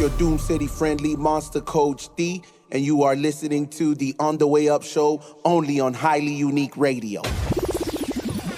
your Doom City friendly monster Coach D, and you are listening to the On the Way Up show only on Highly Unique Radio.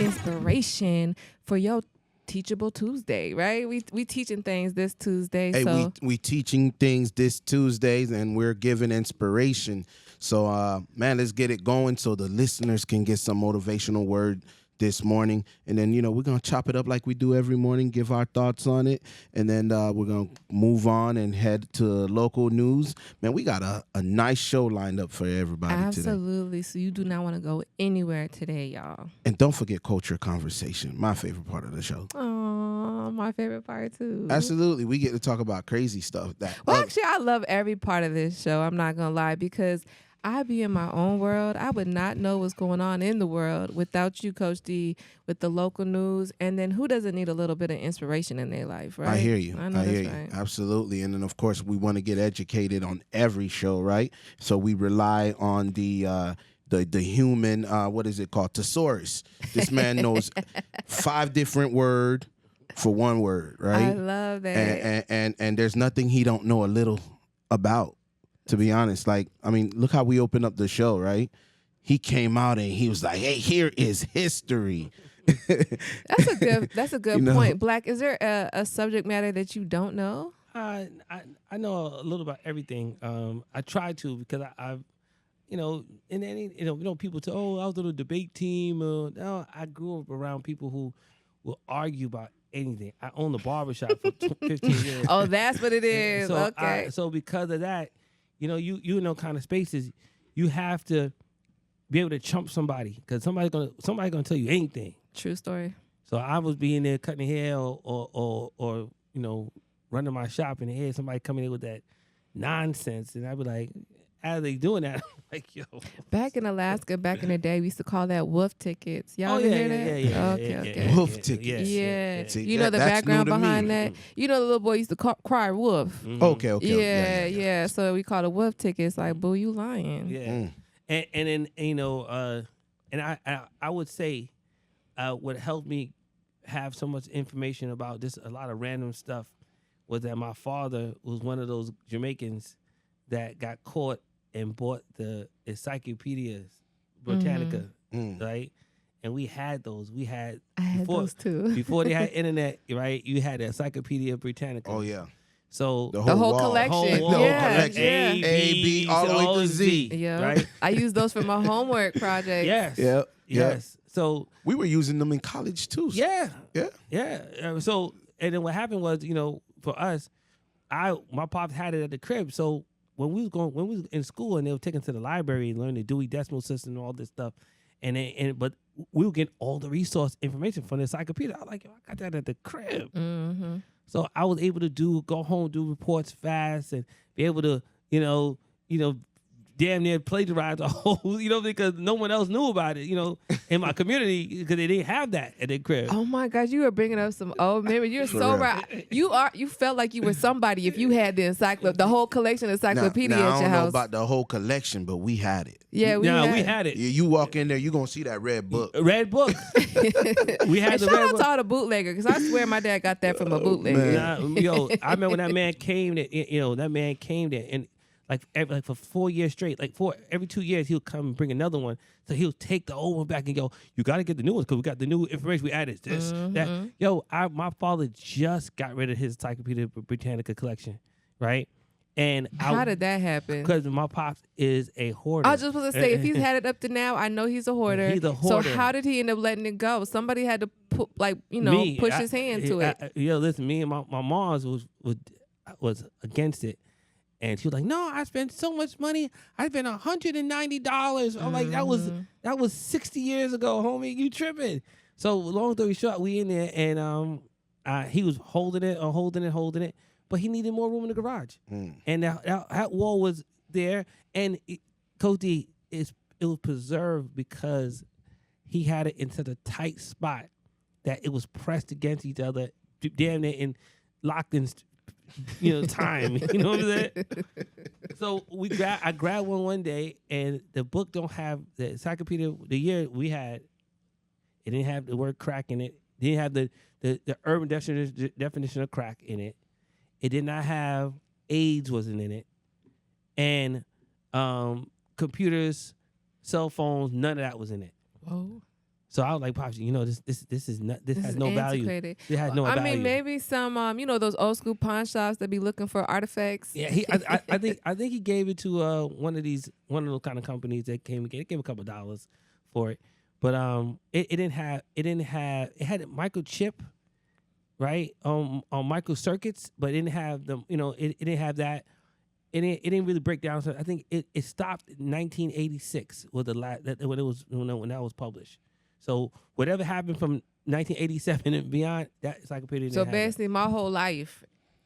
Inspiration for your Teachable Tuesday, right? We teaching things this Tuesday. Hey, so we teaching things this Tuesdays, and we're giving inspiration. So, man, let's get it going so the listeners can get some motivational word this morning. And then, we're going to chop it up like we do every morning, give our thoughts on it. And then we're going to move on and head to local news. Man, we got a nice show lined up for everybody today. absolutely. So you do not want to go anywhere today, y'all. And don't forget Culture Conversation, my favorite part of the show. Oh, my favorite part too. Absolutely. We get to talk about crazy stuff. Well, actually, I love every part of this show. I'm not going to lie, because I be in my own world. I would not know what's going on in the world without you, Coach D, with the local news. And then who doesn't need a little bit of inspiration in their life, right? I hear you. I know hear that's you. right. Absolutely. And then, of course, we want to get educated on every show, right? So we rely on the human, what is it called? Thesaurus. This man knows 5 different words for one word, right? I love that. And there's nothing he don't know a little about. To be honest, look how we opened up the show, right? He came out and he was like, "Hey, here is history." That's a good point. Black, is there a subject matter that you don't know? I know a little about everything. I try to, because I've, in any, people say, "Oh, I was on a debate team." No, I grew up around people who will argue about anything. I owned a barbershop for 15 years. Oh, that's what it is. So okay. So because of that, you in those kind of spaces, you have to be able to chump somebody, because somebody's gonna tell you anything. True story. So I was being there cutting hair or running my shop, and they had somebody coming in with that nonsense, and I'd be like, "How are they doing that?" I'm like, yo. Back in Alaska, back in the day, we used to call that wolf tickets. Y'all ever hear that? Yeah. Okay. Wolf tickets. Yeah. See, you know the that's background new to behind me. that? You know the little boy used to cry wolf. Mhm. Okay. Yeah. So we call it wolf tickets. Like, boo, you lying. Yeah. And then and I would say what helped me have so much information about this, a lot of random stuff, was that my father was one of those Jamaicans that got caught and bought the Encyclopedias Britannica, right? And we had those. I had those too. Before they had internet, right? You had the Encyclopedia Britannica. Oh yeah. So The whole wall. collection. whole Yeah, collection. yeah. A, B, all the way to Z. Yeah. Right? I use those for my homework project. Yes. Yeah. Yes. So We were using them in college too. yeah. Yeah. Yeah. So, and then what happened was, for us, my pops had it at the crib. So when we was in school and they were taken to the library and learned the Dewey Decimal System and all this stuff, but we would get all the resource information from the encyclopedia. I was like, yo, I got that at the crib. Mm-hmm. So I was able to go home, do reports fast, and be able to, damn near plagiarize a whole, because no one else knew about it, in my community, because they didn't have that at their crib. Oh my God, you are bringing up some old memories. You're so real. right. You felt like you were somebody if you had the whole collection of encyclopedia now, at I your don't know house. about the whole collection, but we had it. Yeah, we had it. You walk in there, you're going to see that red book. A red book. We had And the shout red out book. to all the bootlegger, because I swear my dad got that from a bootlegger. Nah, I remember when that man came there, and like for 4 years straight, every 2 years, he'll come and bring another one. So he'll take the old one back and go, you got to get the new ones because we got the new information. We added this, that. Yo, my father just got rid of his Encyclopedia Britannica collection, right? And How did that happen? Because my pops is a hoarder. I was just supposed to say, if he's had it up to now, I know he's a hoarder. He's a hoarder. So how did he end up letting it go? Somebody had to push his hand to it. Listen, me and my mom's was against it. And she was like, "No, I spent so much money. I spent $190." I'm like, that was 60 years ago, homie. You tripping? So long story short, we in there, and he was holding it, but he needed more room in the garage. And that wall was there, and Coach D, it was preserved because he had it in such a tight spot that it was pressed against each other, damn near and locked in. Time. You know what I'm saying? So I grabbed one day, and the book don't have the encyclopedia. The year we had, it didn't have the word crack in it. It didn't have the urban definition of crack in it. It did not have AIDS wasn't in it, and computers, cell phones, none of that was in it. Whoa. So I was like, Pops, this is not, this has is no value. antiquated. It has no I value. mean, maybe some, those old school pawn shops that be looking for artifacts. Yeah, I think he gave it to one of those kind of companies that gave a couple of dollars for it, but it had a microchip, right, on micro circuits, but it didn't have the, it didn't have that. It didn't really break down. So I think it stopped in 1986 with when that was published. So whatever happened from 1987 and beyond, that encyclopedia didn't So have basically, my whole life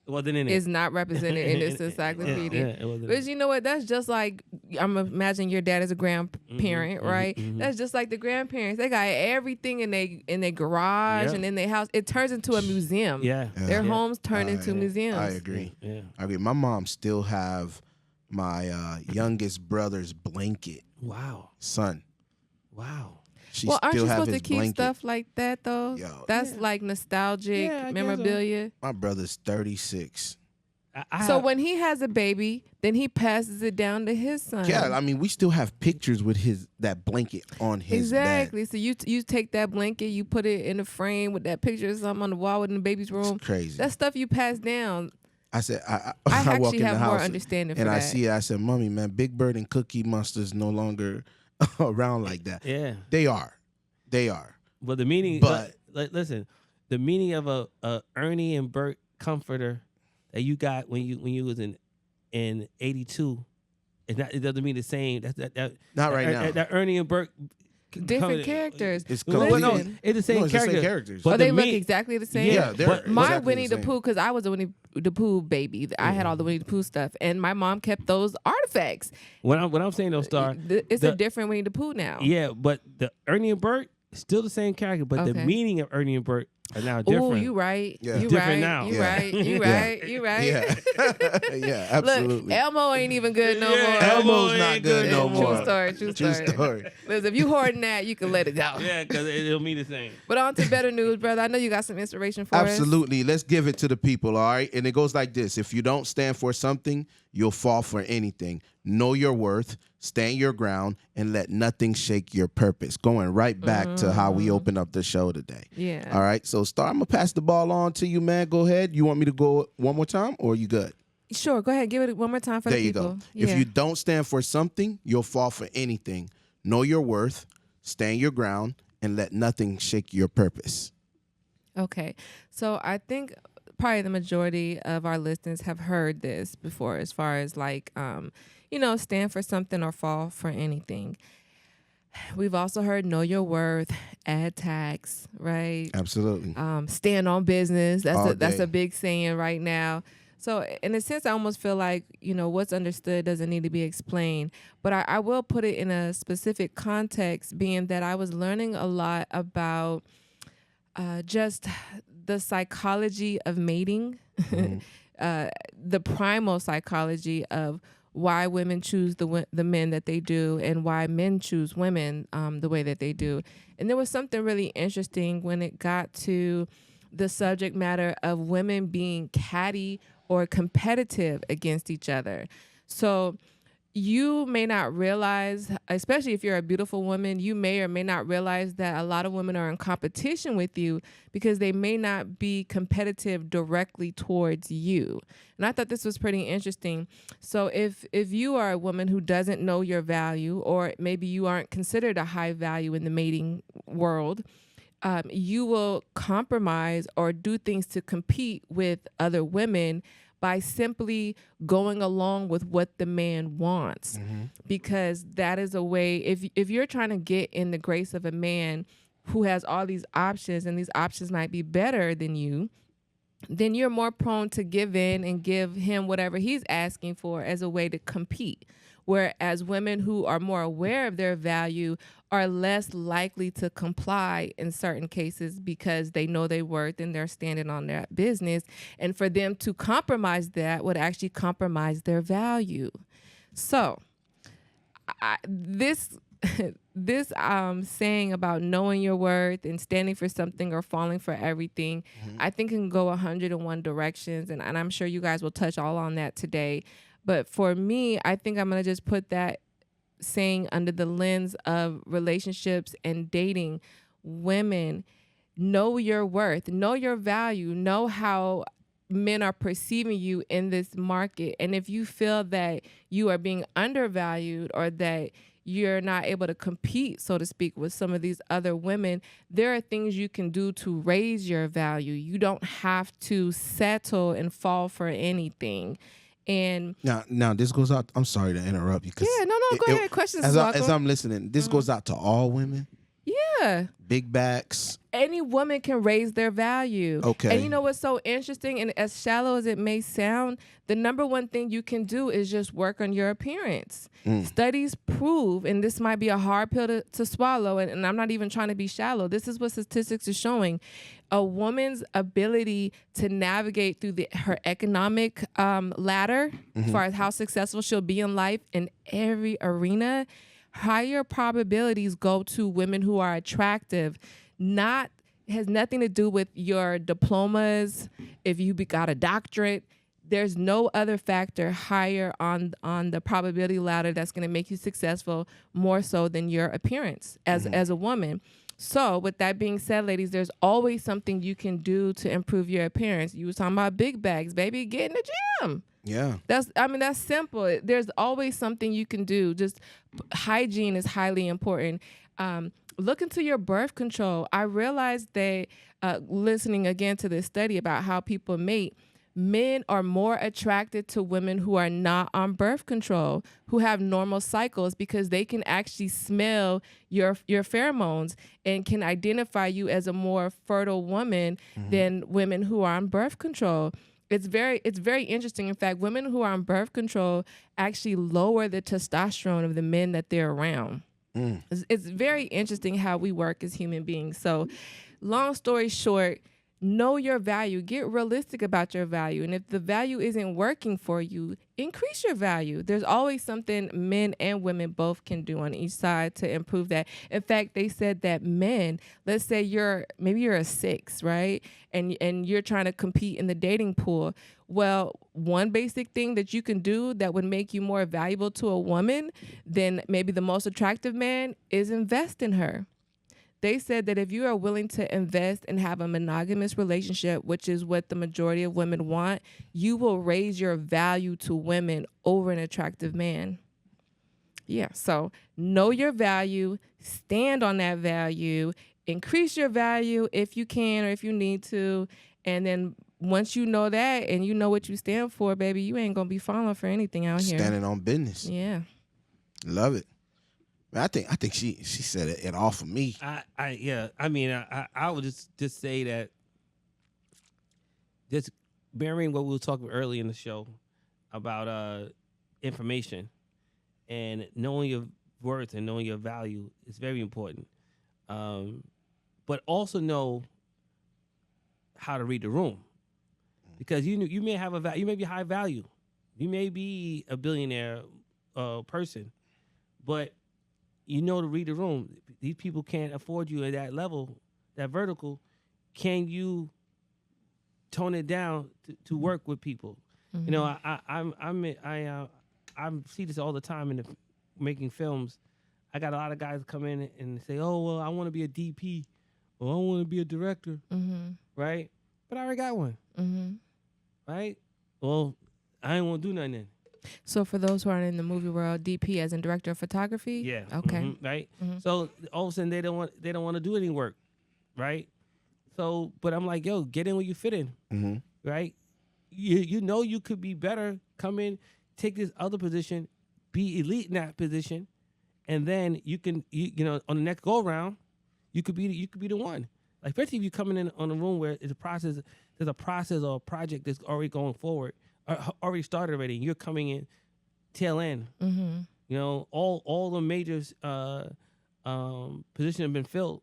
it wasn't in it. is not represented in this encyclopedia. Yeah, it wasn't. But you know what? That's just like, I'm imagining your dad is a grandparent, right? mhm. That's just like the grandparents. They got everything in their garage Yeah. and in their house. It turns into a museum. Yeah. Their Yeah. homes turn into museums. I agree. Yeah. I agree. My mom still have my youngest brother's blanket. Wow. Son. Wow. She Well, aren't still you have supposed his to keep blanket. stuff like that though? Yo. That's Yeah. like nostalgic Yeah, I guess so. memorabilia. My brother's 36. So when he has a baby, then he passes it down to his son. Yeah, I mean, we still have pictures with that blanket on his bed. Exactly. So you take that blanket, you put it in a frame with that picture or something on the wall in the baby's room. It's crazy. That stuff you pass down. I said, I I walk actually in the have more house understanding for and that. I see it. I said, Mommy, man, Big Bird and Cookie Monster's no longer around like that. Yeah. They are. But the meaning, But- listen, the meaning of a Ernie and Bert comforter that you got when you was in 82, it doesn't mean the same. Not right now. That Ernie and Bert Different characters. It's Well, completely. no, it's the same No, it's the character. same characters. But Oh, they the look mean- exactly the same? Yeah, they're but My exactly Winnie the same. Pooh, because I was a Winnie the Pooh baby. I had all the Winnie the Pooh stuff, and my mom kept those artifacts. When I'm saying those Star, It's a different Winnie the Pooh now. yeah, but the Ernie and Bert still the same character, but the Okay. meaning of Ernie and Bert are now Oh, different. you right. Yeah. You Different right. now. You Yeah. right. You Yeah. right. You right. Yeah, yeah, absolutely. Look, Elmo ain't even good no Yeah, more. Elmo's Elmo not ain't good good no no more. True story. True True story. story. Listen, if you hoarding that, you can let it go. Yeah, because it'll mean the same. But on to better news, brother. I know you got some inspiration for us. Absolutely. Let's give it to the people, all right? And it goes like this. If you don't stand for something, you'll fall for anything. Know your worth, stand your ground, and let nothing shake your purpose. Going right back to how we opened up the show today. Yeah. All right. So, Star, I'm going to pass the ball on to you, man. Go ahead. You want me to go one more time, or are you good? Sure. Go ahead. Give it one more time for There the you people. go. Yeah. If you don't stand for something, you'll fall for anything. Know your worth, stand your ground, and let nothing shake your purpose. Okay. So I think probably the majority of our listeners have heard this before, as far as like, stand for something or fall for anything. We've also heard know your worth, add tax, right? Absolutely. Stand on business. All That's day. a big saying right now. So in a sense, I almost feel like, what's understood doesn't need to be explained. But I will put it in a specific context, being that I was learning a lot about just the psychology of mating, the primal psychology of why women choose the men that they do and why men choose women the way that they do. And there was something really interesting when it got to the subject matter of women being catty or competitive against each other. So you may not realize, especially if you're a beautiful woman, you may or may not realize that a lot of women are in competition with you because they may not be competitive directly towards you. And I thought this was pretty interesting. So if you are a woman who doesn't know your value, or maybe you aren't considered a high value in the mating world, you will compromise or do things to compete with other women by simply going along with what the man wants. Because that is a way, if you're trying to get in the grace of a man who has all these options and these options might be better than you, then you're more prone to give in and give him whatever he's asking for as a way to compete. Whereas women who are more aware of their value are less likely to comply in certain cases because they know their worth and they're standing on their business. And for them to compromise that would actually compromise their value. So this this saying about knowing your worth and standing for something or falling for everything, I think it can go 101 directions, and I'm sure you guys will touch all on that today. But for me, I think I'm going to just put that saying under the lens of relationships and dating. Women, know your worth, know your value, know how men are perceiving you in this market. And if you feel that you are being undervalued or that you're not able to compete, so to speak, with some of these other women, there are things you can do to raise your value. You don't have to settle and fall for anything. And now this goes out. I'm sorry to interrupt you. yeah, no, go ahead. Questions is welcome. As I'm listening, this goes out to all women. Yeah. Big backs. Any woman can raise their value. Okay. And you know what's so interesting, and as shallow as it may sound, the number one thing you can do is just work on your appearance. Studies prove, and this might be a hard pill to swallow, and I'm not even trying to be shallow. This is what statistics are showing. A woman's ability to navigate through her economic ladder, as far as how successful she'll be in life in every arena, higher probabilities go to women who are attractive. Has nothing to do with your diplomas, if you got a doctorate. There's no other factor higher on the probability ladder that's going to make you successful more so than your appearance as a woman. So with that being said, ladies, there's always something you can do to improve your appearance. You were talking about big bags, baby. Get in the gym. Yeah. That's simple. There's always something you can do. Just hygiene is highly important. Look into your birth control. I realized that listening again to this study about how people mate, men are more attracted to women who are not on birth control, who have normal cycles, because they can actually smell your pheromones and can identify you as a more fertile woman than women who are on birth control. It's very interesting. In fact, women who are on birth control actually lower the testosterone of the men that they're around. It's very interesting how we work as human beings. So, long story short, know your value. Get realistic about your value. And if the value isn't working for you, increase your value. There's always something men and women both can do on each side to improve that. In fact, they said that men, let's say you're a 6, right? And you're trying to compete in the dating pool. Well, one basic thing that you can do that would make you more valuable to a woman than maybe the most attractive man is invest in her. They said that if you are willing to invest and have a monogamous relationship, which is what the majority of women want, you will raise your value to women over an attractive man. Yeah, so know your value, stand on that value, increase your value if you can or if you need to, and then once you know that and you know what you stand for, baby, you ain't gonna be falling for anything out here. Standing on business. Yeah. Love it. I think she said it all for me. I would just say that, just bearing what we were talking early in the show about information and knowing your worth and knowing your value is very important. But also know how to read the room, because you may have you may be high value, you may be a billionaire person, but you know to read the room. These people can't afford you at that level, that vertical. Can you tone it down to work with people? Mm-hmm. You know, I see this all the time in making films. I got a lot of guys come in and say, "Oh, well, I want to be a DP, or I want to be a director," right? But I already got one, right? Well, I ain't want to do nothing then. So for those who aren't in the movie world, DP as in director of photography? Yeah. Okay. Right? So all of a sudden they don't want to do any work, right? So, but I'm like, yo, get in where you fit in, right? You know you could be better. Come in, take this other position, be elite in that position, and then you can, you know, on the next go around, you could be the one. Like, especially if you're coming in on a room where there's a process or a project that's already going forward, already started already, and you're coming in tail end. You know, all the major positions have been filled,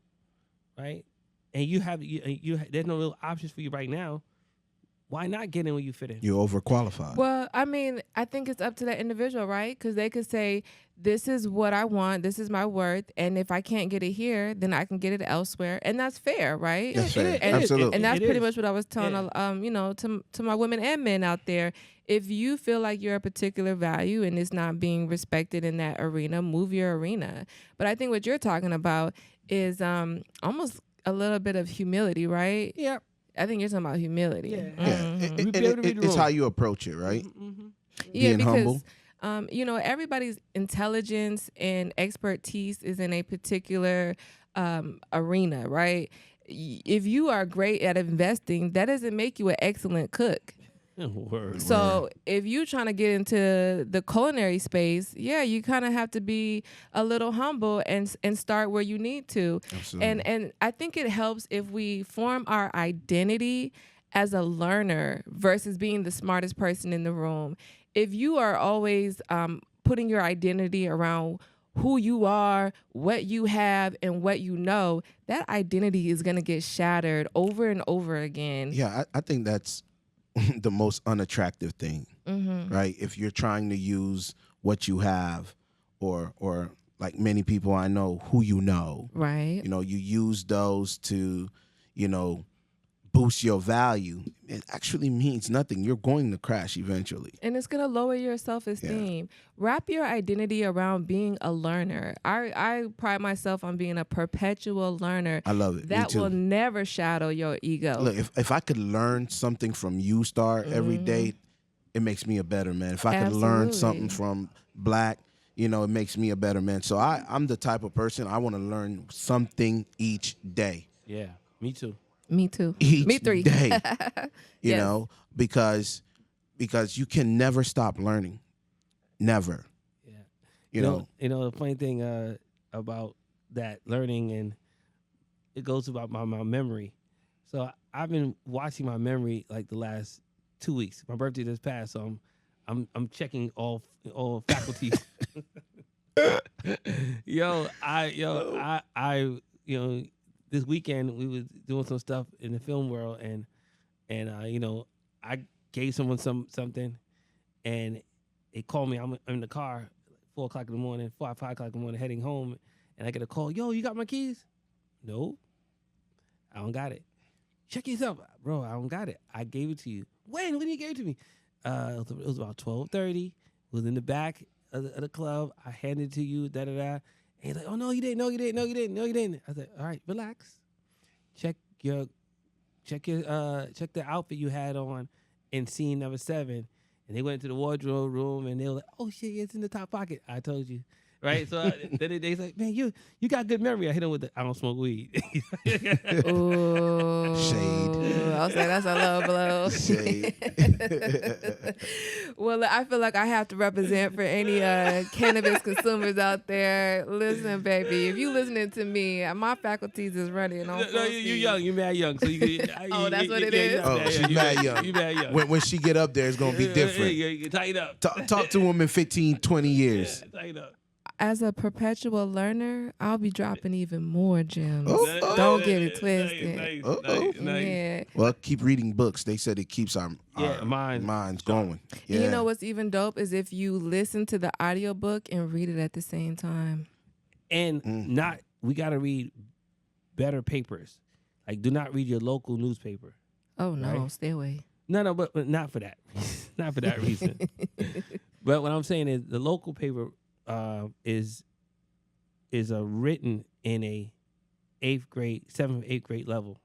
right? And you have there's no real options for you right now. why not get in where you fit in? You're overqualified. Well, I mean, I think it's up to that individual, right? Because they could say, this is what I want, this is my worth, and if I can't get it here, then I can get it elsewhere, and that's fair, right? That's fair. And, Absolutely. and that's It pretty is. much what I was telling, to my women and men out there. If you feel like you're a particular value and it's not being respected in that arena, move your arena. But I think what you're talking about is almost a little bit of humility, right? Yeah. I think you're talking about humility. Yeah. Yeah, We be able to read the it's room. how you approach it, right? Yeah, Being because humble. everybody's intelligence and expertise is in a particular arena, right? If you are great at investing, that doesn't make you an excellent cook. Word. So if you're trying to get into the culinary space, yeah, you kind of have to be a little humble and start where you need to. Absolutely. And I think it helps if we form our identity as a learner versus being the smartest person in the room. If you are always putting your identity around who you are, what you have, and what you know, that identity is going to get shattered over and over again. Yeah, I think that's the most unattractive thing, right? If you're trying to use what you have, or like many people I know, who you know, Right. you use those to, boost your value. It actually means nothing. You're going to crash eventually. And it's going to lower your self-esteem. Wrap your identity around being a learner. I pride myself on being a perpetual learner. I love it. That Me too. will never shadow your ego. Look, if I could learn something from you, Star, every day, it makes me a better man. If I could learn something Absolutely. from Black, it makes me a better man. So I'm the type of person, I want to learn something each day. Yeah. Me too. Me too. Each Me three. day. You Yes. know, because you can never stop learning. Never. Yeah. You know. The funny thing about that learning, and it goes about my memory. So I've been watching my memory like the last 2 weeks. My birthday just passed, so I'm checking all faculties. This weekend we was doing some stuff in the film world, and I gave someone something, and they called me. I'm in the car, 4 o'clock in the morning, 5 o'clock in the morning, heading home, and I get a call. Yo, you got my keys? No, I don't got it. Check yourself, bro. I don't got it. I gave it to you. When you gave it to me? It was about 12:30. It was in the back of the club. I handed it to you. Da da da. And he's like, oh, no, you didn't. No, you didn't. No, you didn't. No, you didn't. I said, all right, relax. Check the outfit you had on in scene number 7. And they went into the wardrobe room, and they were like, oh, shit, it's in the top pocket. I told you. Right? So then they like, man, you got good memory. I hit him with I don't smoke weed. Ooh. Shade. I was like, that's a low blow. Shade. Well, I feel like I have to represent for any cannabis consumers out there. Listen, baby, if you listening to me, my faculties is running on full You speed. young. You mad young. So you Oh, that's what it is? Oh, she's mad young. You mad young. When she get up there, it's going to be different. You tighten up. Talk to him in 15, 20 years. Yeah, tighten up. As a perpetual learner, I'll be dropping even more gems. Oh. Don't get it twisted. Nice. Yeah. Well, keep reading books. They said it keeps our minds going. Yeah. And you know what's even dope is if you listen to the audiobook and read it at the same time. And we got to read better papers. Like, do not read your local newspaper. Oh, no, Right. stay away. No, but not for that. Not for that reason. But what I'm saying is the local paper is written in a 7th, 8th grade level.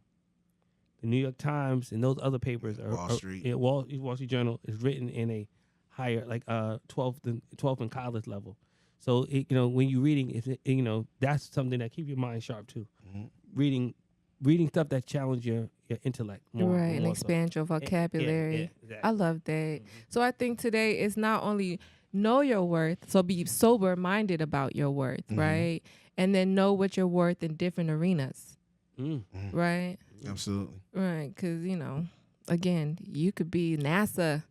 The New York Times and those other papers are Wall Street. Wall Street Journal is written in a higher, like 12th and college level. So when you're reading, that's something that keep your mind sharp too. Mm-hmm. Reading stuff that challenge your intellect more, Right, and more expand your vocabulary. Yeah, exactly. I love that. So I think today is not only know your worth, so be sober-minded about your worth, right? And then know what you're worth in different arenas, right? Absolutely. Right, because, again, you could be NASA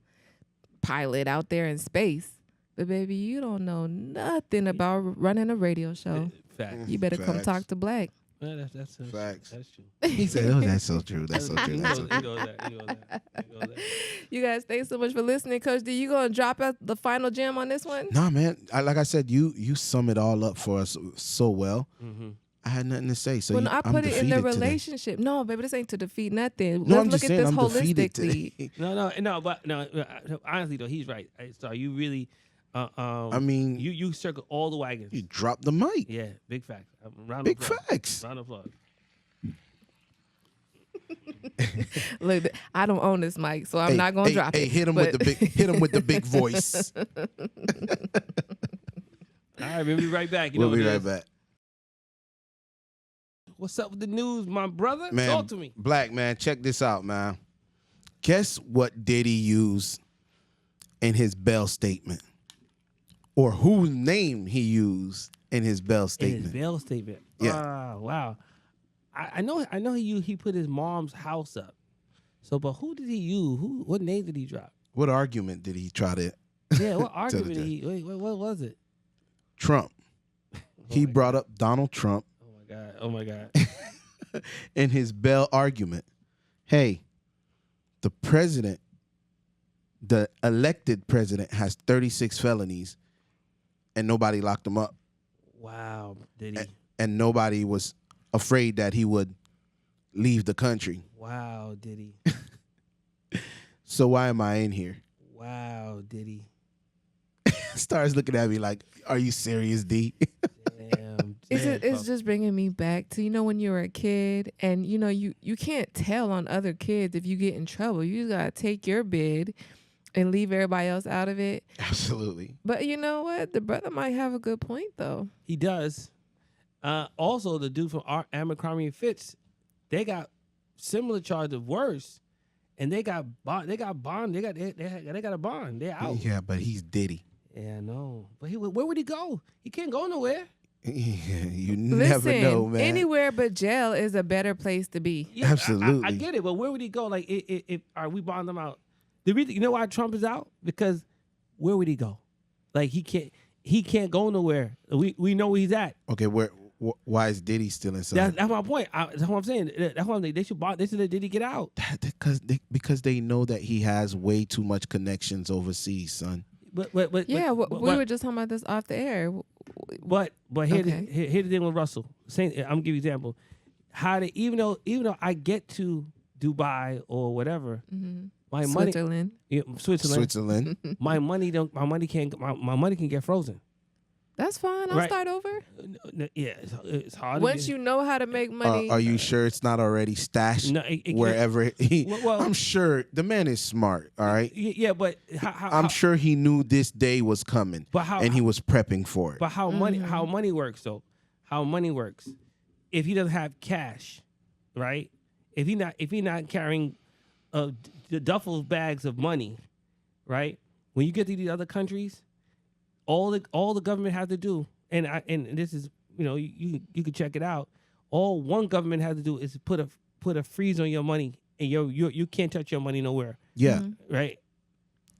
pilot out there in space, but baby, you don't know nothing about running a radio show. Facts. You better come Facts. talk to Black. Yeah, that's Facts. That's true. He said, "Oh, that's so true. That's so true. He That's so goes true." that. You guys, thanks so much for listening, Coach D. You gonna drop out the final gem on this one? Nah, man. Like I said, you sum it all up for us so well. Mm-hmm. I had nothing to say. So Well, no, I I'm put it in the defeated today. relationship. No, baby, this ain't to defeat nothing. No, Let's I'm look just at saying this I'm defeated holistically. today. No. Honestly though, he's right. So you really, I mean, you circle all the wagons. you dropped the mic. Yeah, big fact. Round Big of applause. facts. Round of applause. Look, I don't own this mic, so I'm not gonna drop it. Hit him but- with the big voice. All right, we'll be right back. You We'll know be what it right is. back. What's up with the news, my brother? Man, Talk to me. Black man, check this out, man. Guess what Diddy used in his bail statement? Or whose name he used in his bail In statement? his bail statement. Yeah. Wow. I know he put his mom's house up. So, but who did he use? What name did he drop? What argument did he try to Yeah, what the argument did judge. he? Wait, what was it? Trump? He my brought up Donald Trump Oh my God. in his bail argument. Hey, the elected president has 36 felonies and nobody locked him up. Wow, did he? And nobody was afraid that he would leave the country. Wow, did he? So why am I in here? Wow, did he? Starts looking at me like, are you serious, D? Damn. It's just bringing me back to, when you were a kid and, you can't tell on other kids if you get in trouble. You just got to take your bid and leave everybody else out of it. Absolutely. But you know what? The brother might have a good point, though. He does. Also, the dude from Abercrombie and Fitz, they got similar charges of worse, and they got bond. They got bond. They got a bond. They're out. Yeah, but he's Diddy. Yeah, I know. But where would he go? He can't go nowhere. You never Listen, know, man. anywhere but jail is a better place to be. Yeah, Absolutely. I get it, but where would he go? Like, if we bond him out, the reason, you know why Trump is out? Because where would he go? Like, he can't go nowhere. We know where he's at. Okay, why is Diddy still inside? That's my point. That's what I'm saying. That's what I'm saying. They should bond. They should let Diddy get out. Because they know that he has way too much connections overseas, son. But We were just talking about this off the air. But here Okay. here's the thing with Russell. I'm gonna give you an example. How they even though I get to Dubai or whatever, my money, Switzerland. Switzerland. my money can get frozen. That's fine. I'll Right. start over. Yeah, it's hard. Once you know how to make money. Are you sure it's not already stashed No, it can't- wherever he? Well- I'm sure the man is smart. All right. Yeah, but how I'm sure he knew this day was coming, But how- and he was prepping for it. But how money works though? How money works? If he doesn't have cash, right? If he not carrying the duffel bags of money, right? When you get to these other countries, all the government has to do, and this is you can check it out. All one government has to do is put a freeze on your money, and you can't touch your money nowhere, Yeah, right?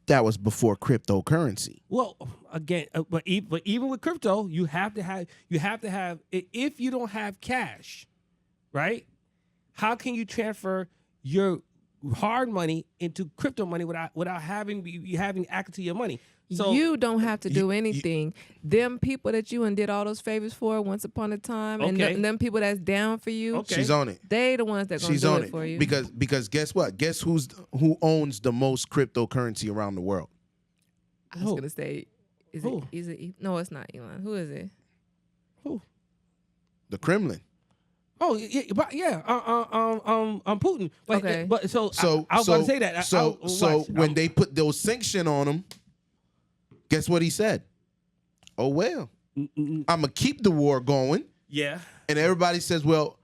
that was before cryptocurrency. Well, again, but even with crypto, you have to have if you don't have cash, right? How can you transfer your hard money into crypto money without having access to your money? So you don't have to do anything. Them people that you did all those favors for once upon a time, and Okay. them people that's down for you, Okay. She's on it. they the ones that gonna She's do on it it for you. because guess what? Guess who owns the most cryptocurrency around the world? I was Who? gonna say, Who? No, it's not Elon. Who is it? who? The Kremlin. Oh yeah, but yeah, Putin. But, Okay. but so I was so, about to say that. So watch. when they put those sanctions on him, guess what he said? Oh well, I'm gonna keep the war going, yeah. and everybody says, well,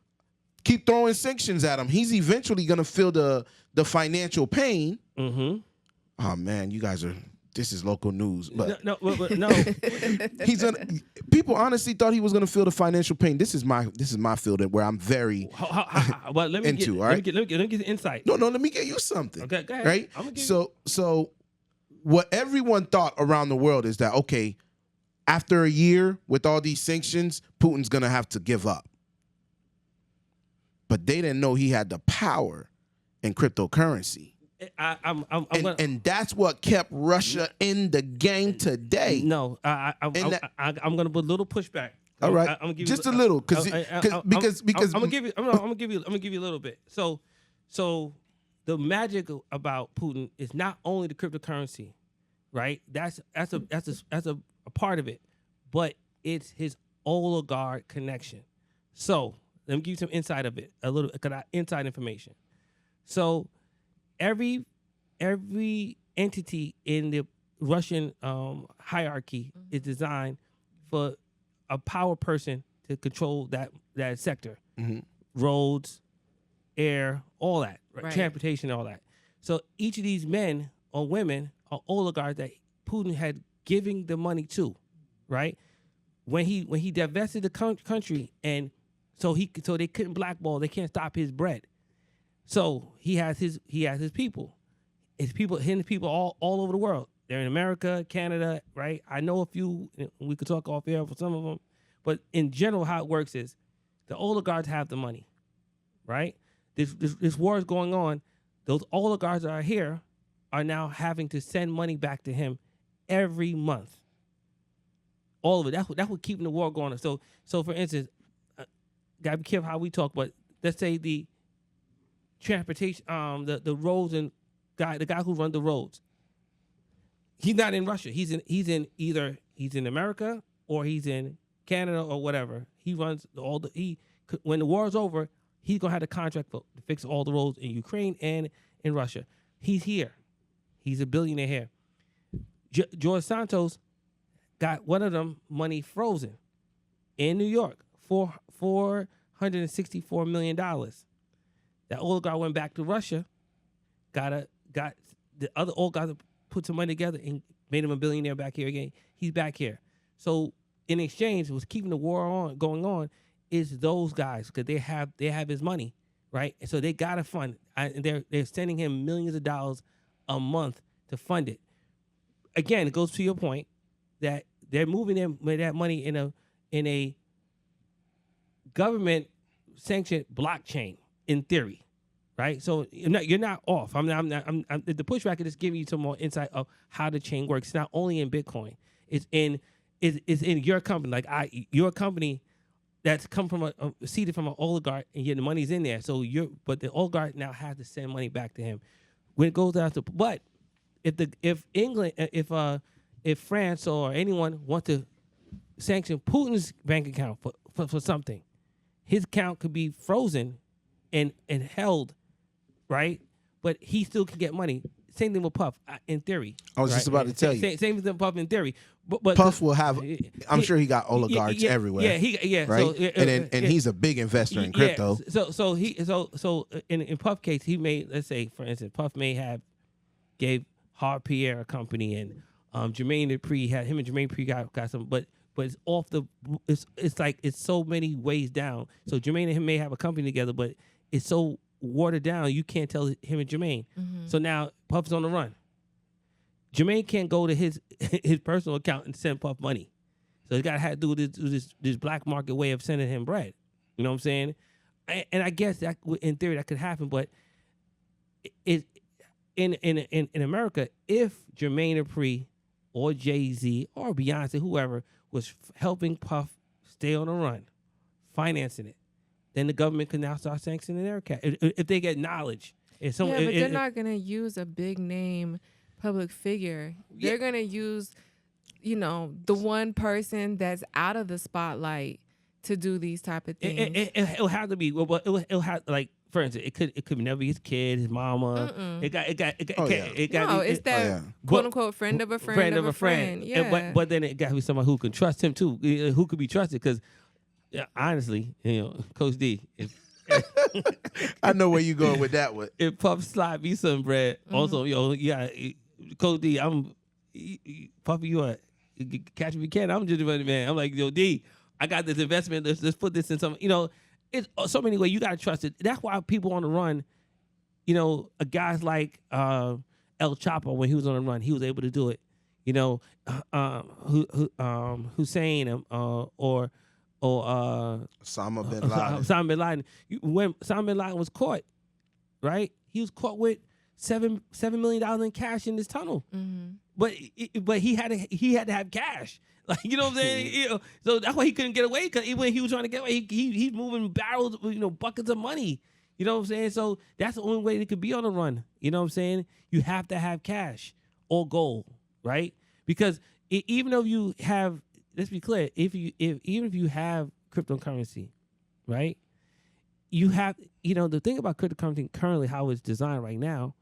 keep throwing sanctions at him. He's eventually gonna feel the financial pain. Mm-hmm. Oh man, you guys are. This is local news, but No. he's gonna. People honestly thought he was gonna feel the financial pain. This is my field where I'm very. Well, let me Into, get, all right? let me get the insight. No, let me get you something. Okay, go ahead. Right? I'm gonna give So what everyone thought around the world is that, okay, after a year with all these sanctions, Putin's gonna have to give up. but they didn't know he had the power in cryptocurrency. I'm And that's what kept Russia in the game today. No, I'm going to put a little pushback. All right, I'm gonna give just you, a little, because I'm gonna give you a little bit. So the magic about Putin is not only the cryptocurrency, right? That's a part of it, but it's his oligarch connection. So let me give you some inside of it, a little inside information. So every entity in the Russian hierarchy is designed for a power person to control that sector, roads, air, all that, right? Transportation, all that. So each of these men or women are oligarchs that Putin had giving the money to, right? When he divested the country, and so they couldn't blackball, they can't stop his bread. So he has his people, his people all over the world. They're in America, Canada, right? I know a few. We could talk off air for some of them, but in general, how it works is the oligarchs have the money, right? This war is going on. Those oligarchs that are here are now having to send money back to him every month. All of it. That's what keeping the war going. So for instance, gotta be careful how we talk. But let's say the transportation, the roads and the guy who runs the roads. He's not in Russia. He's in either America or he's in Canada or whatever. He runs when the war is over, he's gonna have the contract to fix all the roads in Ukraine and in Russia. He's here. He's a billionaire here. George Santos got one of them money frozen in New York for $464 million. That oligarch went back to Russia, got the other oligarch put some money together and made him a billionaire back here again. He's back here. So in exchange, what's keeping the war going on is those guys, because they have his money, right? And so they got to fund. And they're sending him millions of dollars a month to fund it. Again, it goes to your point that they're moving that money in a government sanctioned blockchain in theory. Right, so you're not off. The pushback is just giving you some more insight of how the chain works. It's not only in Bitcoin. It's in your company. Like your company that's come from seeded from an oligarch, and yet the money's in there. So but the oligarch now has to send money back to him when it goes out to. But if England, if France or anyone want to sanction Putin's bank account for something, his account could be frozen and held. Right, but he still can get money. Same thing with Puff, in theory. I was just about to tell you. Same thing with Puff in theory. But Puff will have. I'm sure he got oligarchs everywhere. Yeah. Right, so, he's a big investor in crypto. So in Puff case, he made, let's say for instance, Puff gave Hart Pierre a company, and Jermaine Dupri and Jermaine Dupri got some, but it's off the. It's like it's so many ways down. So Jermaine and him may have a company together, but it's so watered down, you can't tell him and Jermaine. So now Puff's on the run. Jermaine can't go to his personal account and send Puff money. So he's got to do this black market way of sending him bread. You know what I'm saying? And I guess that in theory that could happen, but in America, if Jermaine Dupri or Jay-Z or Beyonce, whoever, was helping Puff stay on the run, financing it, then the government can now start sanctioning their account if they get knowledge. But they're not going to use a big name public figure. They're going to use, the one person that's out of the spotlight to do these type of things. It'll have to be. Well, it'll have, like, for instance, it could never be his kid, his mama. It's that quote unquote friend of a friend of a friend. Yeah. But then it got to be somebody who can trust him too, who could be trusted, because. Yeah, honestly, Coach D. I know where you going with that one. If Puff slide me some bread, also, Coach D, Puffy, you are catch me if you can. I'm just running, man. I'm like, D, I got this investment. Let's put this in some. It's so many ways you gotta trust it. That's why people on the run. Guys like El Chapo, when he was on the run, he was able to do it. Hussein or Osama bin Laden. Osama bin Laden. When Osama bin Laden was caught, right? He was caught with $7 million in cash in this tunnel. But he had to have cash. Like, you know what I'm saying? You know, so that's why he couldn't get away. Because when he was trying to get away, he's moving barrels, buckets of money. You know what I'm saying? So that's the only way they could be on the run. You know what I'm saying? You have to have cash or gold, right? Because even though you have, let's be clear, even if you have cryptocurrency, right? You have, the thing about cryptocurrency currently, how it's designed right now,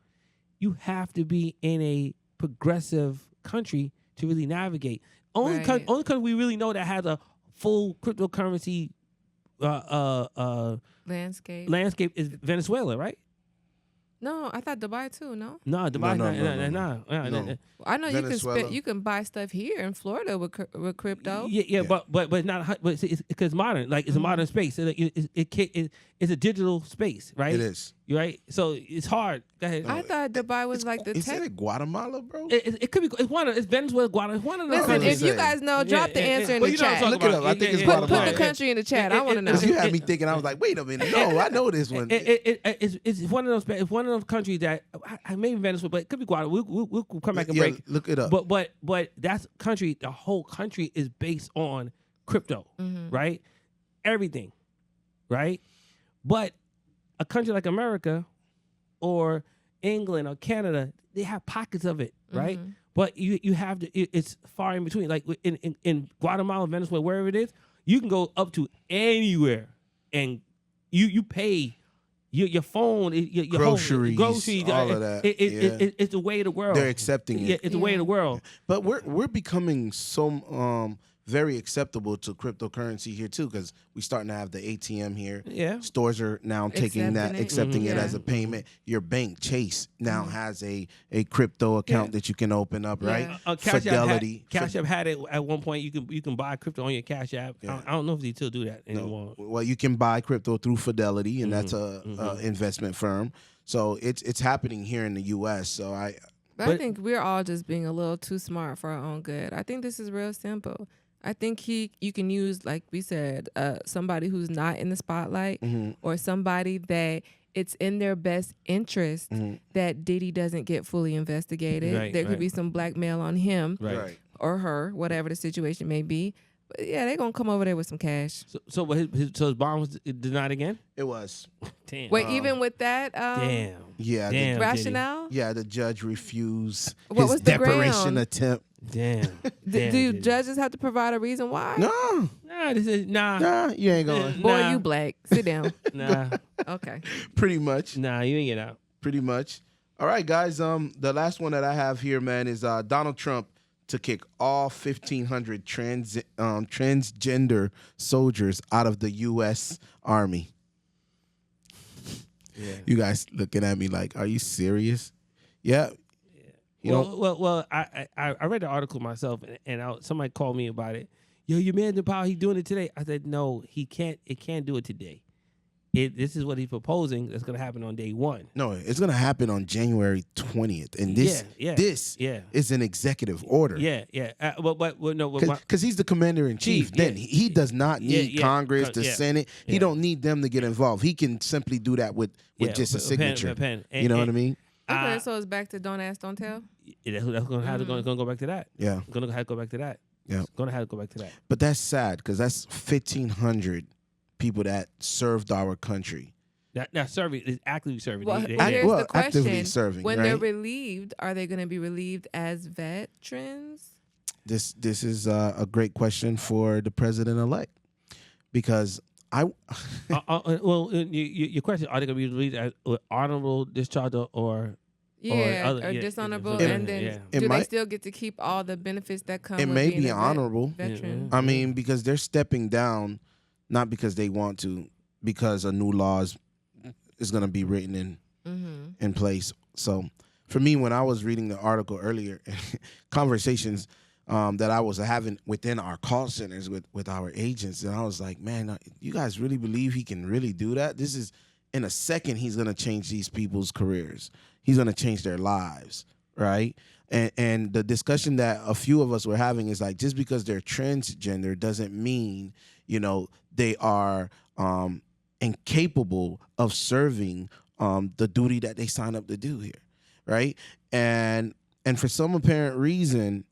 you have to be in a progressive country to really navigate. Only country we really know that has a full cryptocurrency landscape is Venezuela, right? No, I thought Dubai too. No. No, Dubai. No. I know Venezuela. you can buy stuff here in Florida with crypto. Yeah. But it's not. But it's because modern. Like it's a modern space. So it's a digital space, right? It is. Right. So it's hard. Go ahead. I thought Dubai was like the Is tech. it Guatemala, bro? It could be. It's Venezuela, Guatemala. It's one of those Listen, countries. if you guys know, drop the answer in Well, the you know what I'm chat. talking Look it about. up. I think it's Put Guatemala. the country in the chat. I want to know. Because you had me thinking, I was like, wait a minute. No, I know this one. It's one of those. It's one of those countries that maybe Venezuela, but it could be Guatemala. We'll come back and break. Look it up. But that's country. The whole country is based on crypto, right? Everything, right? But a country like America or England or Canada, they have pockets of it, right? But you have to. It's far in between. Like in Guatemala, Venezuela, wherever it is, you can go up to anywhere, and you pay. Your phone, your groceries, all of that. It's the way of the world. They're accepting it. Yeah, it's the way of the world. But we're becoming so very acceptable to cryptocurrency here too, because we're starting to have the ATM here. Yeah. Stores are now accepting it as a payment. Your bank, Chase, now has a crypto account that you can open up, right? Fidelity. Cash App had it at one point. You can buy crypto on your Cash App. Yeah. I don't know if they still do that anymore. No. Well, you can buy crypto through Fidelity, and that's a investment firm. So it's happening here in the U.S. So I think we're all just being a little too smart for our own good. I think this is real simple. I think you can use, like we said, somebody who's not in the spotlight or somebody that it's in their best interest that Diddy doesn't get fully investigated. Right, there could be some blackmail on him or her, whatever the situation may be. But yeah, they're going to come over there with some cash. So his bond was denied again? it was. Damn. Wait, even with that Damn. Yeah. Damn. rationale? Yeah, the judge refused What his was the deportation ground? attempt. Damn. Do judges have to provide a reason why? No, Nah, this is you ain't going. Boy, Nah. you black. Sit down. Nah, Okay. Pretty much. nah, you ain't get out. Pretty much. All right, guys. The last one that I have here, man, is Donald Trump to kick all 1,500 transgender soldiers out of the U.S. Army. Yeah. You guys looking at me like, are you serious? Yeah. Well, I read the article myself, and somebody called me about it. Yo, your man's in power. He's doing it today. I said, no, he can't. It can't do it today. This is what he's proposing. That's going to happen on day one. No, it's going to happen on January 20th, and this is an executive order. Yeah. But no, because he's the commander in chief. Then he does not need Congress, the Senate. He don't need them to get involved. He can simply do that with just a signature. pen. You know what I mean? Okay, so it's back to don't ask, don't tell. That's going to go back to that. Yeah. Going to have to go back to that. Yeah. Going to have to go back to that. But that's sad because that's 1,500 people that served our country. That serving is actively serving. Well, They- here's the question. actively serving. When right? they're relieved, are they going to be relieved as veterans? This is a great question for the president-elect because your question: are they going to be released as honorable discharge or dishonorable, and then do they still get to keep all the benefits that come? It with may being be a honorable. veteran. I mean, because they're stepping down, not because they want to, because a new law is going to be written in place. So, for me, when I was reading the article earlier, conversations that I was having within our call centers with our agents, and I was like, man, you guys really believe he can really do that? This is, in a second, he's going to change these people's careers. He's going to change their lives, right? And the discussion that a few of us were having is like, just because they're transgender doesn't mean, they are incapable of serving the duty that they signed up to do here, right? And for some apparent reason,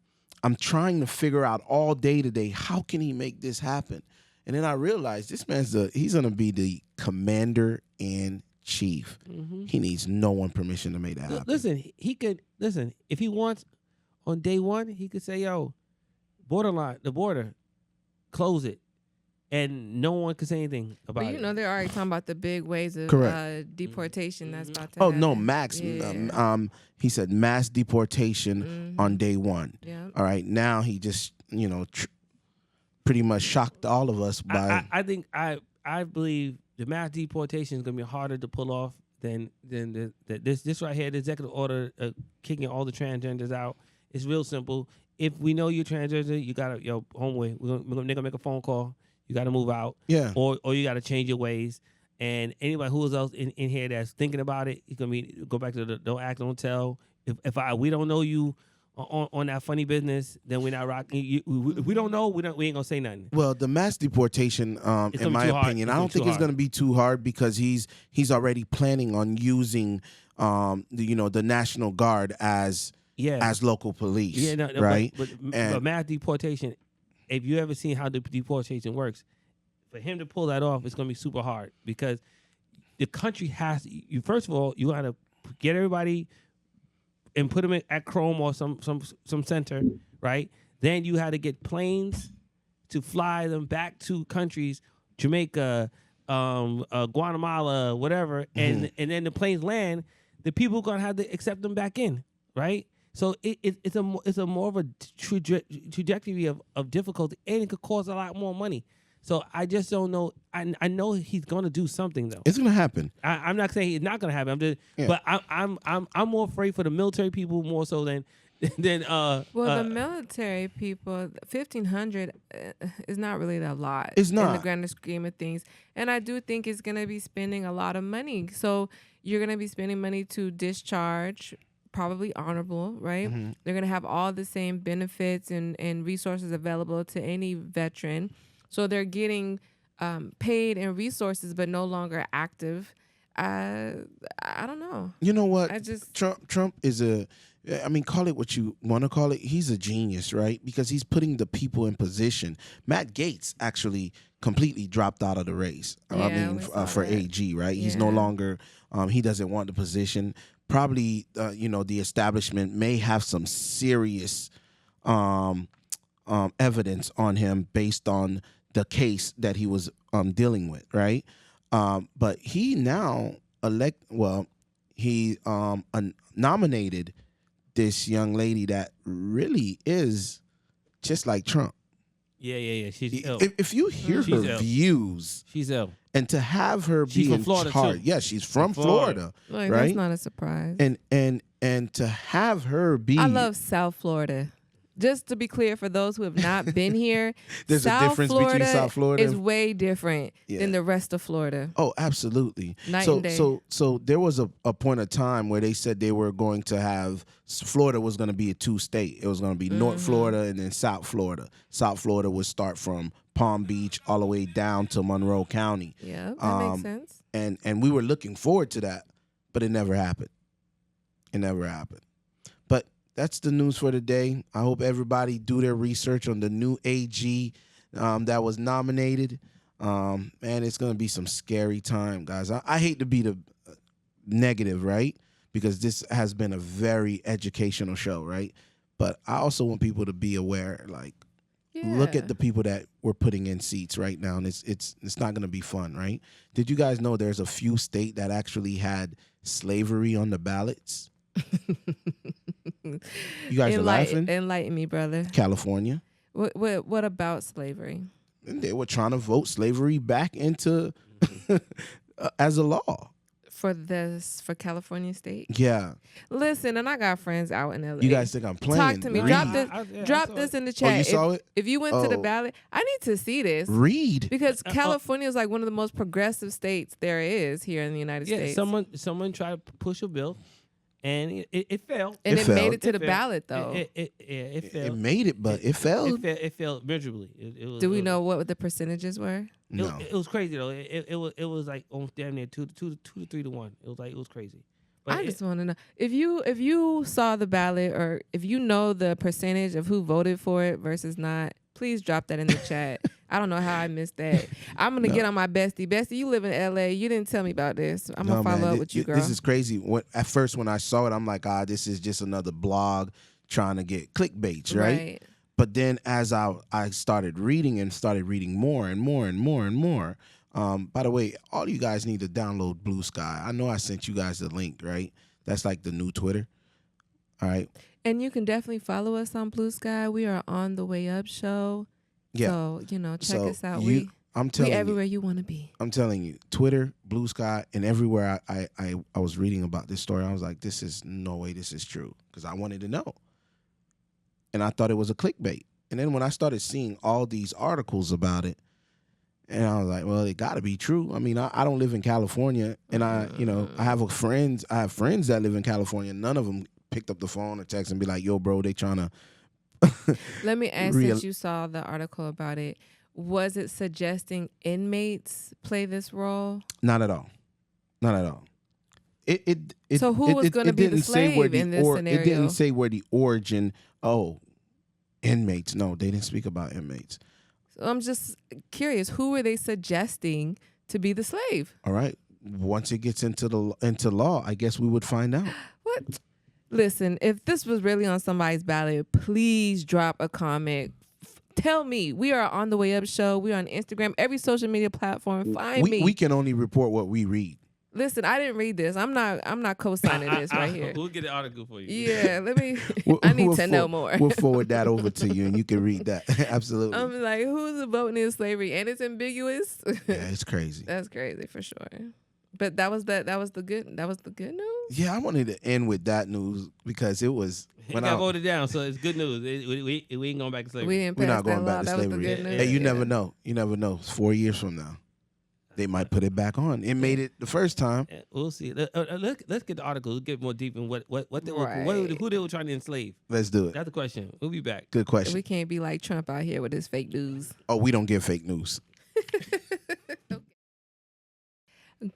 I'm trying to figure out all day today, how can he make this happen? And then I realized this he's gonna be the commander in chief. Mm-hmm. He needs no one permission to make that happen. Listen, if he wants on day one, he could say, yo, the border, close it. And no one could say anything about it. They're already talking about the big waves of deportation that's about to happen. No, max. Yeah. He said mass deportation on day one. Yeah. All right. Now he just, pretty much shocked all of us by. I believe the mass deportation is going to be harder to pull off than this right here, the executive order kicking all the transgenders out. It's real simple. If we know you're transgender, you got to, homeboy, they're going to make a phone call. You got to move out, or you got to change your ways. And anybody who else in here that's thinking about it, it's gonna go back to the don't act, don't tell. If we don't know you on that funny business, then we're not rocking. We don't know, we ain't gonna say nothing. Well, the mass deportation, in my opinion, I don't think it's gonna be too hard because he's already planning on using the National Guard as local police. Yeah, right. But mass deportation. If you ever seen how the deportation works, for him to pull that off, it's going to be super hard because the country has you. First of all, you got to get everybody and put them at Chrome or some center, right? Then you had to get planes to fly them back to countries, Jamaica, Guatemala, whatever, and then the planes land. The people are going to have to accept them back in, right? So it's a more of a trajectory of difficulty, and it could cost a lot more money. So I just don't know. I know he's gonna do something though. It's gonna happen. I'm not saying it's not gonna happen. But I'm more afraid for the military people more so than. The military people, 1,500 is not really a lot. It's not in the grander scheme of things, and I do think it's gonna be spending a lot of money. So you're gonna be spending money to discharge. Probably honorable, right? Mm-hmm. They're going to have all the same benefits and resources available to any veteran. So they're getting paid and resources, but no longer active. I don't know. You know what? Trump is call it what you want to call it. He's a genius, right? Because he's putting the people in position. Matt Gaetz actually completely dropped out of the race. For AG, right? Yeah. He's no longer, he doesn't want the position. Probably, the establishment may have some serious evidence on him based on the case that he was dealing with, right? But he now nominated this young lady that really is just like Trump. Yeah. She's ill. If you hear her views, she's ill. And to have her be in charge, she's from Florida, right? That's not a surprise. And to have her be, I love South Florida. Just to be clear, for those who have not been here, there's a difference between South Florida is way different than the rest of Florida. Oh, absolutely. Night and day. So there was a point of time where they said they were going to have Florida was going to be a 2-state. It was going to be North Florida and then South Florida. South Florida would start from Palm Beach all the way down to Monroe County. Yeah, that makes sense. And we were looking forward to that, but it never happened. But that's the news for today. I hope everybody do their research on the new AG that was nominated. Man, it's going to be some scary time, guys. I hate to be the negative, right? Because this has been a very educational show, right? But I also want people to be aware, look at the people that we're putting in seats right now, and it's not going to be fun, right? Did you guys know there's a few states that actually had slavery on the ballots? You guys are laughing? Enlighten me, brother. California. What about slavery? And they were trying to vote slavery back into as a law. For California State? Yeah. Listen, and I got friends out in LA. You guys think I'm playing? Talk to me. Read. Drop this in the chat. Oh, you saw it? If you went to the ballot, I need to see this. Read. Because California is like one of the most progressive states there is here in the United States. Someone tried to push a bill, and it failed. And It it made failed. it to the failed. ballot, though. It It failed. made it, but it failed. It failed miserably. Do we know what the percentages were? No. It was crazy though. It was like almost damn near 2 to 3 to 1. It was crazy. But I just want to know if you saw the ballot or if you know the percentage of who voted for it versus not. Please drop that in the chat. I don't know how I missed that. I'm gonna get on my bestie. Bestie, you live in LA. You didn't tell me about this. I'm gonna follow up with you, girl. This is crazy. At first, when I saw it, I'm like, this is just another blog trying to get clickbaits, right? But then as I started reading and started reading more and more and more and more. By the way, all you guys need to download Blue Sky. I know I sent you guys the link, right? That's like the new Twitter. All right. And you can definitely follow us on Blue Sky. We are on the Way Up Show. Yeah. So, check us out. I'm telling we you, everywhere you want to be. I'm telling you, Twitter, Blue Sky, and everywhere I was reading about this story, I was like, this is no way this is true, because I wanted to know. And I thought it was a clickbait. And then when I started seeing all these articles about it, and I was like, well, it got to be true. I mean, I don't live in California, and I have friends that live in California. None of them picked up the phone or text and be like, yo, bro, they trying to. Let me ask, since you saw the article about it, was it suggesting inmates play this role? Not at all. Not at all. So who was going to be the slave in this scenario? It didn't say where the origin. Oh, inmates. No, they didn't speak about inmates. So I'm just curious, who were they suggesting to be the slave? All right. Once it gets into law, I guess we would find out. What? Listen, if this was really on somebody's ballot, please drop a comment. Tell me. We are on the Way Up Show. We are on Instagram, every social media platform. Find me. We can only report what we read. Listen, I didn't read this. I'm not co-signing this right here. We'll get an article for you. Yeah, let me. I need to know more. We'll forward that over to you, and you can read that. Absolutely. I'm like, who's voting in slavery, and it's ambiguous. Yeah, it's crazy. That's crazy for sure. But that was the good news. Yeah, I wanted to end with that news because it was. It got voted down, so it's good news. We ain't going back to slavery. We're not going back to that slavery. Was the good news. Hey, you never know. You never know. It's 4 years from now. They might put it back on. It made it the first time. We'll see. Let's get the article. We'll get more deep in who they were trying to enslave. Let's do it. That's the question. We'll be back. Good question. We can't be like Trump out here with his fake news. Oh, we don't give fake news.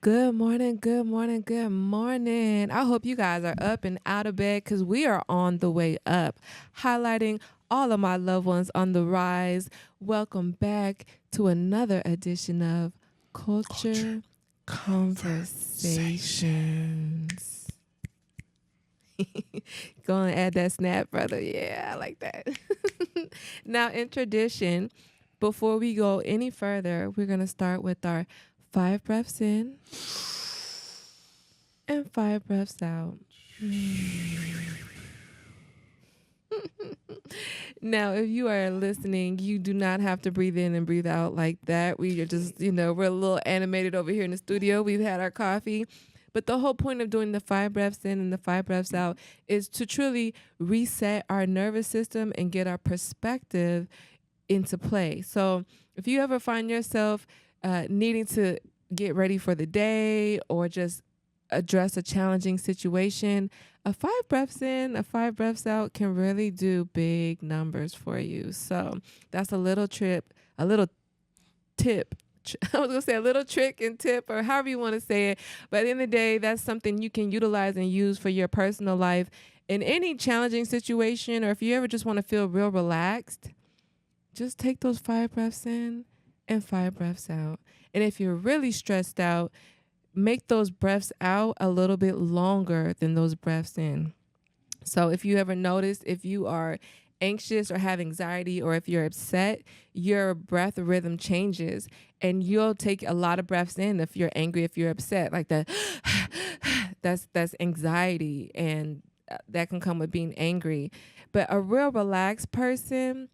Good morning, good morning, good morning. I hope you guys are up and out of bed because we are on the way up, highlighting all of my loved ones on the rise. Welcome back to another edition of Culture Conversations. Go and add that snap, brother. Yeah, I like that. Now, in tradition, before we go any further, we're going to start with our 5 breaths in and 5 breaths out. Now, if you are listening, you do not have to breathe in and breathe out like that. We are just, we're a little animated over here in the studio. We've had our coffee. But the whole point of doing the 5 breaths in and the 5 breaths out is to truly reset our nervous system and get our perspective into play. So if you ever find yourself needing to get ready for the day or just address a challenging situation, a 5 breaths in, a 5 breaths out can really do big numbers for you. So that's a little tip. I was going to say a little trick and tip or however you want to say it. But at the end of the day, that's something you can utilize and use for your personal life in any challenging situation, or if you ever just want to feel real relaxed, just take those 5 breaths in and 5 breaths out. And if you're really stressed out, make those breaths out a little bit longer than those breaths in. So if you ever notice, if you are anxious or have anxiety, or if you're upset, your breath rhythm changes and you'll take a lot of breaths in. If you're angry, if you're upset, like that, that's anxiety, and that can come with being angry. But a real relaxed person,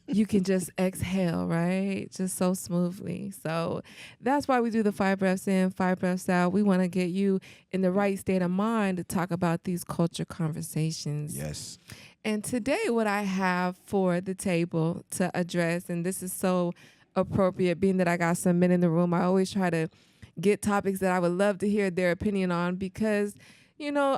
you can just exhale, right? Just so smoothly. So that's why we do the 5 breaths in, 5 breaths out. We want to get you in the right state of mind to talk about these culture conversations. Yes. And today what I have for the table to address, and this is so appropriate being that I got some men in the room, I always try to, get topics that I would love to hear their opinion on because, you know,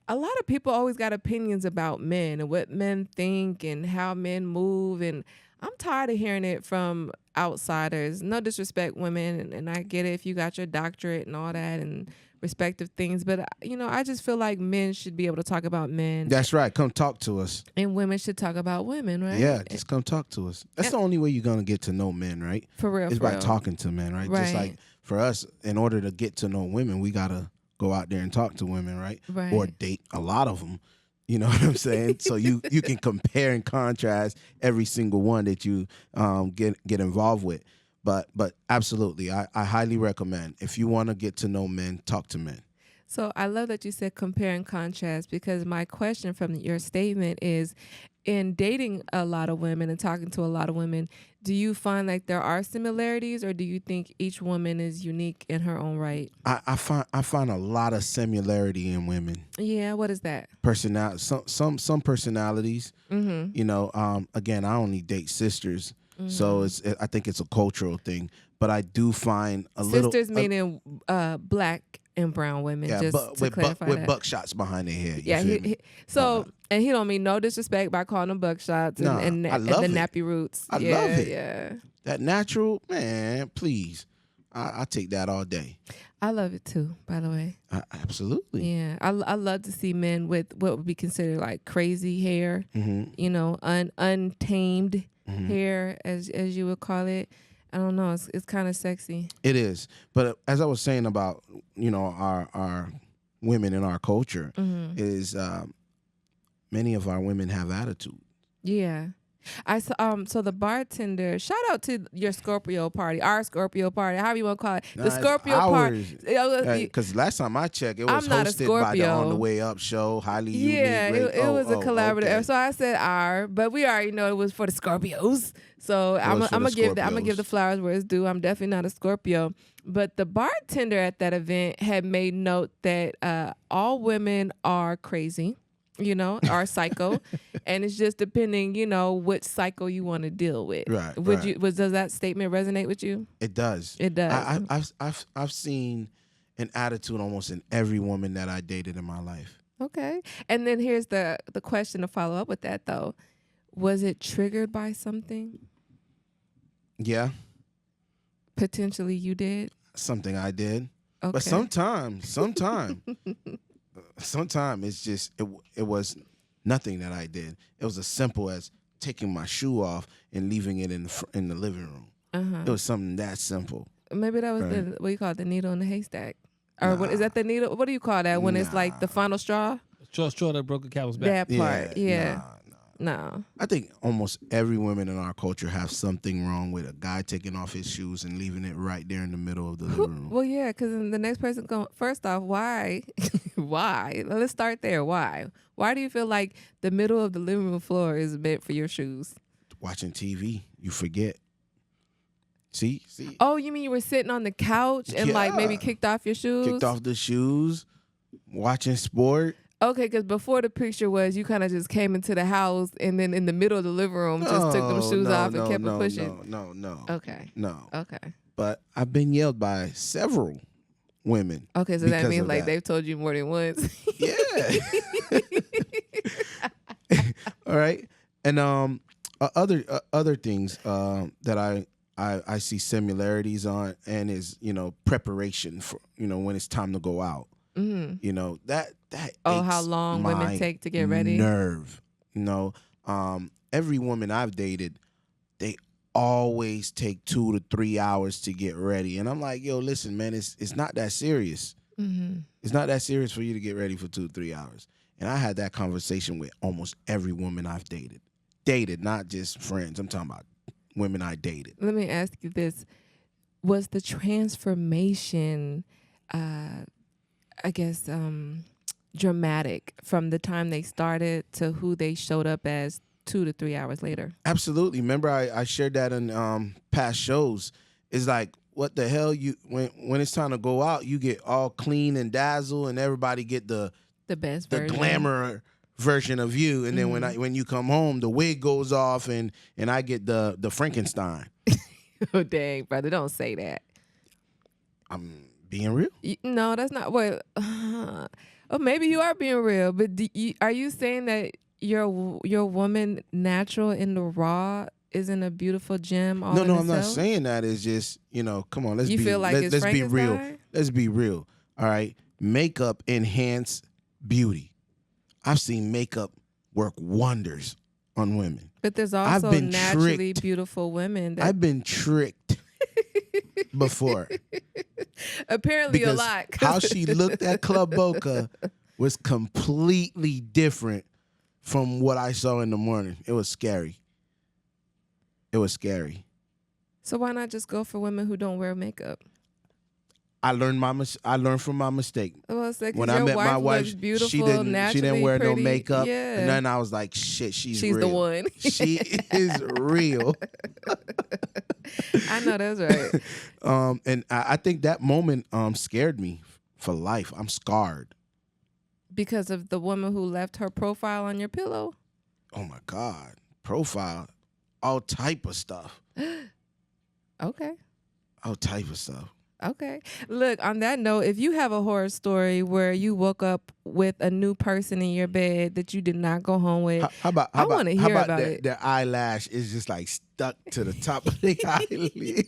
a lot of people always got opinions about men and what men think and how men move. And I'm tired of hearing it from outsiders. No disrespect, women. And I get it if you got your doctorate and all that and respective things. But, you know, I just feel like men should be able to talk about men. That's right. Come talk to us. And women should talk about women, right? Yeah, just come talk to us. That's the only way you're going to get to know men, right? For real. It's for by real. talking to men, right? Just like for us, in order to get to know women, we got to go out there and talk to women, right? Right. Or date a lot of them. You know what I'm saying? So you can compare and contrast every single one that you get involved with. But absolutely, I highly recommend, if you want to get to know men, talk to men. So I love that you said compare and contrast, because my question from your statement is, in dating a lot of women and talking to a lot of women, do you find like there are similarities, or do you think each woman is unique in her own right? I find a lot of similarity in women. Yeah, what is that? Some personalities. Mm-hmm. You know, again, I only date sisters, so I think it's a cultural thing. But I do find sisters meaning black and brown women. Yeah, just to clarify with that. buckshots behind their head. Yeah, and he don't mean no disrespect by calling them buckshots and the nappy roots. I love it. Yeah, that natural, man. Please, I take that all day. I love it too. By the way, absolutely. Yeah, I love to see men with what would be considered like crazy hair. Mm-hmm. You know, untamed Mm-hmm. hair, as you would call it. I don't know. It's kind of sexy. It is, but as I was saying about, you know, our women in our culture, is many of our women have attitude. Yeah. I saw, so the bartender, shout out to your Scorpio party, our Scorpio party, however you want to call it. The Scorpio party. Because last time I checked, it was I'm not hosted by the On the Way Up show, highly unique. Yeah, it was a collaborative. Okay. So I said our, but we already know it was for the Scorpios. So I'm gonna give the flowers where it's due. I'm definitely not a Scorpio. But the bartender at that event had made note that all women are crazy. You know, are psycho, and it's just depending, you know, which psycho you want to deal with. Right. Does that statement resonate with you? It does. It does. I've seen an attitude almost in every woman that I dated in my life. Okay, and then here's the question to follow up with that though: was it triggered by something? Yeah. Potentially, you did something I did, okay. But sometimes. Sometimes it's just it was nothing that I did. It was as simple as taking my shoe off and leaving it in the living room. It was something that simple. Maybe that was what you call it, the needle in the haystack, or what is that? The needle? What do you call that when it's like the final straw? Straw that broke the camel's back. That part, yeah. No. I think almost every woman in our culture have something wrong with a guy taking off his shoes and leaving it right there in the middle of the living room. Well, yeah, because the next person going, first off, why? Why? Let's start there. Why? Why do you feel like the middle of the living room floor is meant for your shoes? Watching TV, you forget. See? Oh, you mean you were sitting on the couch and like maybe kicked off your shoes? Kicked off the shoes, watching sport. Okay, because before the picture was you kind of just came into the house and then in the middle of the living room just took them shoes off and kept it pushing. No. Okay. No. Okay. But I've been yelled by several women. Okay, so that means like they've told you more than once. Yeah. All right. And other things that I see similarities on, and is, you know, preparation for, you know, when it's time to go out. Mm-hmm. You know, that how long women take to get ready? Nerve. You know, every woman I've dated, they always take 2 to 3 hours to get ready. And I'm like, yo, listen, man, it's not that serious. Mm-hmm. It's not that serious for you to get ready for 2 to 3 hours. And I had that conversation with almost every woman I've dated. Dated, not just friends. I'm talking about women I dated. Let me ask you this. Was the transformation, I guess, dramatic from the time they started to who they showed up as 2 to 3 hours later? Absolutely. Remember, I shared that in past shows. It's like, what the hell? When it's time to go out, you get all clean and dazzle, and everybody get the best version, the glamour version of you. And then when you come home, the wig goes off, and I get the Frankenstein. Oh, dang, brother, don't say that. I'm being real. No, that's not. Wait, oh, maybe you are being real. But are you saying that your woman natural in the raw isn't a beautiful gem all No, in no, I'm itself? not saying that. It's just, come on, let's You be feel like it's let's be real. Frankenstein? Let's be real. All right. Makeup enhance beauty. I've seen makeup work wonders on women. But there's I've also been naturally tricked. beautiful women that I've been tricked before. apparently a Because lot. how she looked at Club Boca was completely different from what I saw in the morning. It was scary. It was scary. So why not just go for women who don't wear makeup? I learned from my mistake. Well, it's like, 'cause When I your met my wife, looks beautiful, she didn't naturally wear pretty. no makeup. Yeah. And then I was like, shit, she's the real. one. She is real. I know that's right. And I think that moment scared me for life. I'm scarred. Because of the woman who left her profile on your pillow? Oh my God. Profile. All type of stuff. Okay. All type of stuff. Okay. Look, on that note, if you have a horror story where you woke up with a new person in your bed that you did not go home with, I want to hear about it. Their eyelash is just like stuck to the top of the eyelid.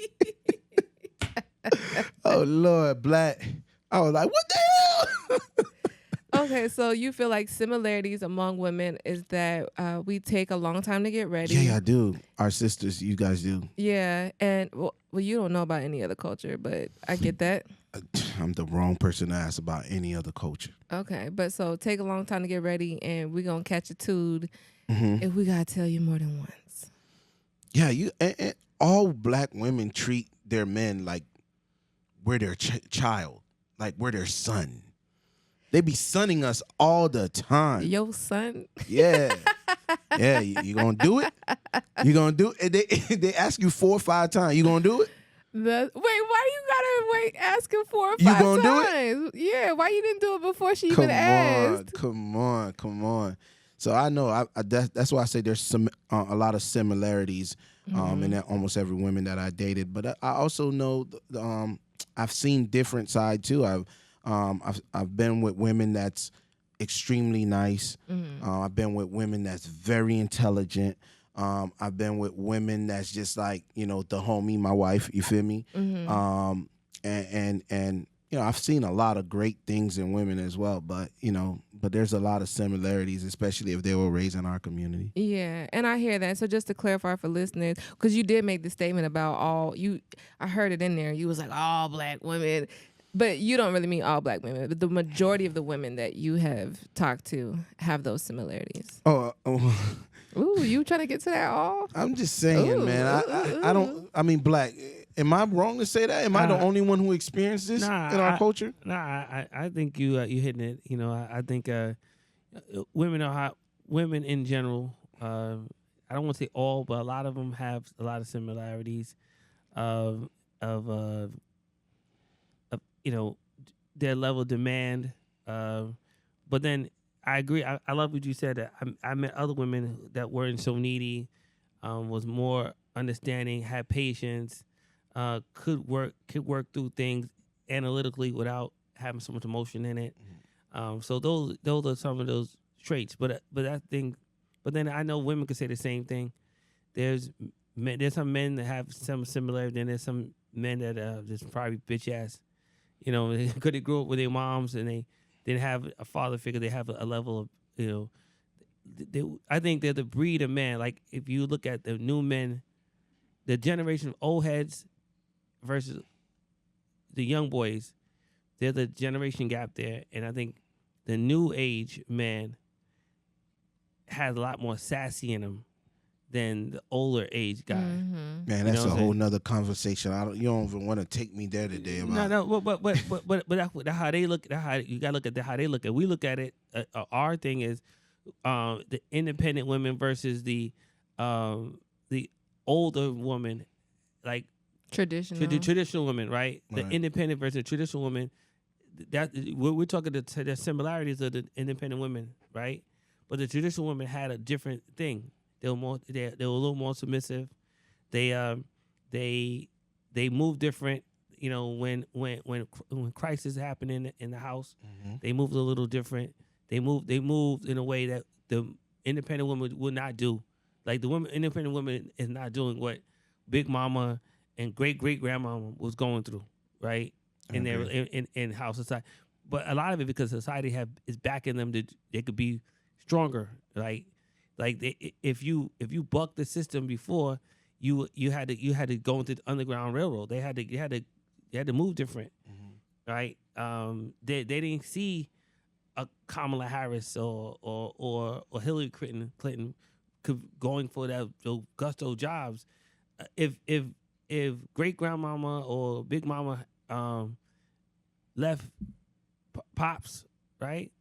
Oh Lord, Black. I was like, what the hell? Okay, so you feel like similarities among women is that we take a long time to get ready. Yeah, I do. Our sisters, you guys do. Yeah, and well, you don't know about any other culture, but I get that. I'm the wrong person to ask about any other culture. Okay, but so take a long time to get ready, and we're gonna catch a tude Mm-hmm. if we gotta tell you more than once. Yeah, and all Black women treat their men like we're their child, like we're their son. They be sunning us all the time. Yo, son. Yeah. Yeah, you gonna do it? You gonna do it? They ask you 4 or 5 times. You gonna do it? Wait, why you gotta ask him 4 or 5 You gonna do times? Yeah, why you didn't do it before she even asked? Come on. So I know that's why I say there's a lot of similarities in almost every woman that I dated. But I also know I've seen different side too. I've been with women that's extremely nice. I've been with women that's very intelligent. I've been with women that's just like, the homie, my wife, you feel me? And I've seen a lot of great things in women as well, but there's a lot of similarities, especially if they were raised in our community. Yeah, and I hear that. So just to clarify for listeners, because you did make the statement about I heard it in there. You was like, all Black women. But you don't really mean all Black women, but the majority of the women that you have talked to have those similarities. Oh. Ooh, you trying to get to that all? I'm just saying, man. I don't. I mean, Black. Am I wrong to say that? Am I the only one who experienced this in our culture? I think you hitting it. I think women in general. I don't want to say all, but a lot of them have a lot of similarities of their level of demand. But then I agree. I love what you said. That I met other women that weren't so needy, was more understanding, had patience, could work through things analytically without having so much emotion in it. So those are some of those traits. But then I know women could say the same thing. There's some men that have some similarity, and there's some men that just probably bitch ass. Because they grew up with their moms and they didn't have a father figure. They have a level of, I think they're the breed of men. Like if you look at the new men, the generation of old heads versus the young boys, there's a generation gap there. And I think the new age man has a lot more sassy in him than the older age guy. Mm-hmm. Man, that's a whole nother conversation. You don't even want to take me there today. But that's how they look. You gotta look at how they look at. We look at it. Our thing is the independent women versus the older woman, like traditional women, right? The independent versus the traditional woman. That we're talking the similarities of the independent women, right? But the traditional women had a different thing. They were a little more submissive. They move different. you know, when crisis happened in the house, they moved a little different. They moved in a way that the independent woman would not do. Like the independent woman is not doing what Big Mama and great grandmama was going through, right? In their in how society, but a lot of it because society is backing them to they could be stronger. If you bucked the system before, you had to go into the Underground Railroad. You had to move different, right? They didn't see a Kamala Harris or Hillary Clinton going for those gusto jobs. If great grandmama or big mama left pops, right,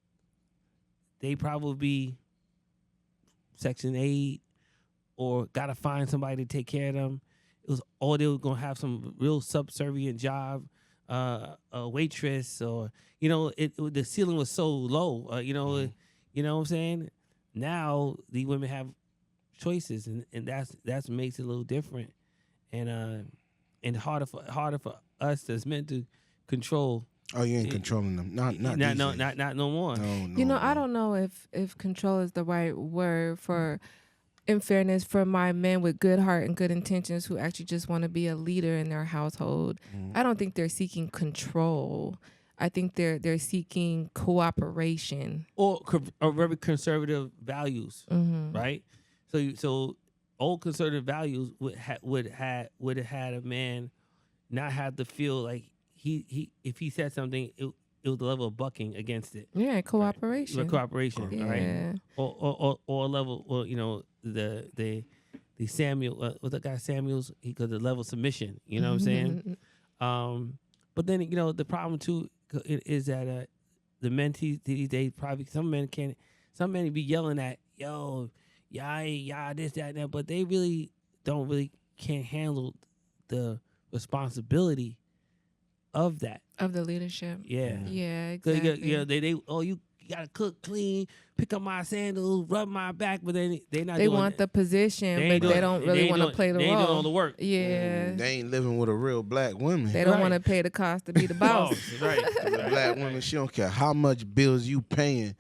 they probably be Section 8 or gotta find somebody to take care of them. They were gonna have some real subservient job, a waitress, or the ceiling was so low. You know what I'm saying? Now the women have choices, and that's makes it a little different, and harder for us as men to control. Oh, you ain't controlling them. Not no more. No, I don't know if control is the right word for. In fairness, for my men with good heart and good intentions who actually just want to be a leader in their household, I don't think they're seeking control. I think they're seeking cooperation or very conservative values, right? So old conservative values would have had a man not have to feel like he if he said something, it was the level of bucking against it. Yeah, cooperation. Right? Cooperation, yeah. Right? Or a level, or the Samuel, what the guy Samuels, because the level of submission. You know what I'm saying? But then the problem too is that the men these days probably some men be yelling at y'all this that and that, but they really can't handle the responsibility of that. Of the leadership. Yeah. Yeah, exactly. You gotta cook clean, pick up my sandals, rub my back, but then they want the position, but they don't really want to play the role. They ain't doing all the work. Yeah. They ain't living with a real black woman. They don't want to pay the cost to be the boss. Right. The black woman, she don't care how much bills you paying.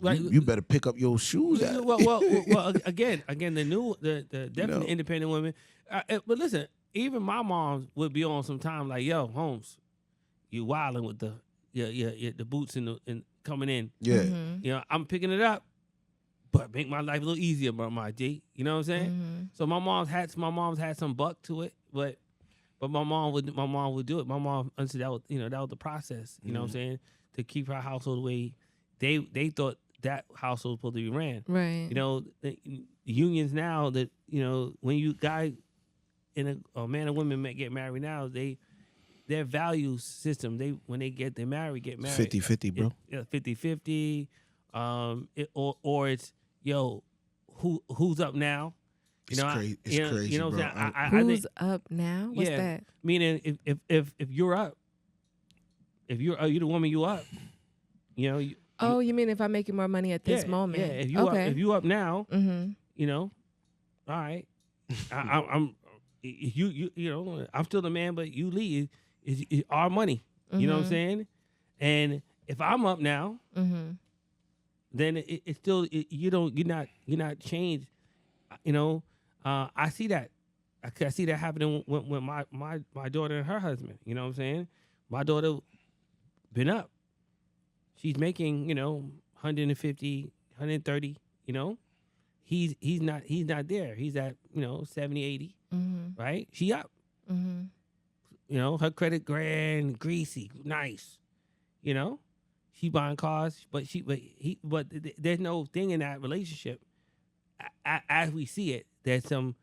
Right. You better pick up your shoes out. Well, again, the definitely independent women. But listen, even my mom would be on some time like, yo, Holmes, you wilding with the boots and coming in. Yeah. I'm picking it up, but make my life a little easier, my G. You know what I'm saying? So my mom's had some buck to it, but my mom would do it. My mom understood that was the process. You know what I'm saying? To keep her household the way they thought that household was supposed to be ran. Right. The unions now that when you guys a man and women get married now, their value system, when they get married 50-50, bro. 50-50. Or it's who's up now? It's crazy. It's crazy, you know bro. what I'm saying? Who's up now? What's that? Meaning if you're up, if you're the woman, you up. You mean if I'm making more money at this moment? Yeah. If you up now, all right. I'm I'm still the man, but you leave is our money. You know what I'm saying? And if I'm up now, then it's still you're not changed. I see that. I see that happening with my daughter and her husband. You know what I'm saying? My daughter been up. She's making 150, 130. He's not there. He's at 70, 80. Right? She up. Her credit grand, greasy, nice. She buying cars, but there's no thing in that relationship. As we see it, there's some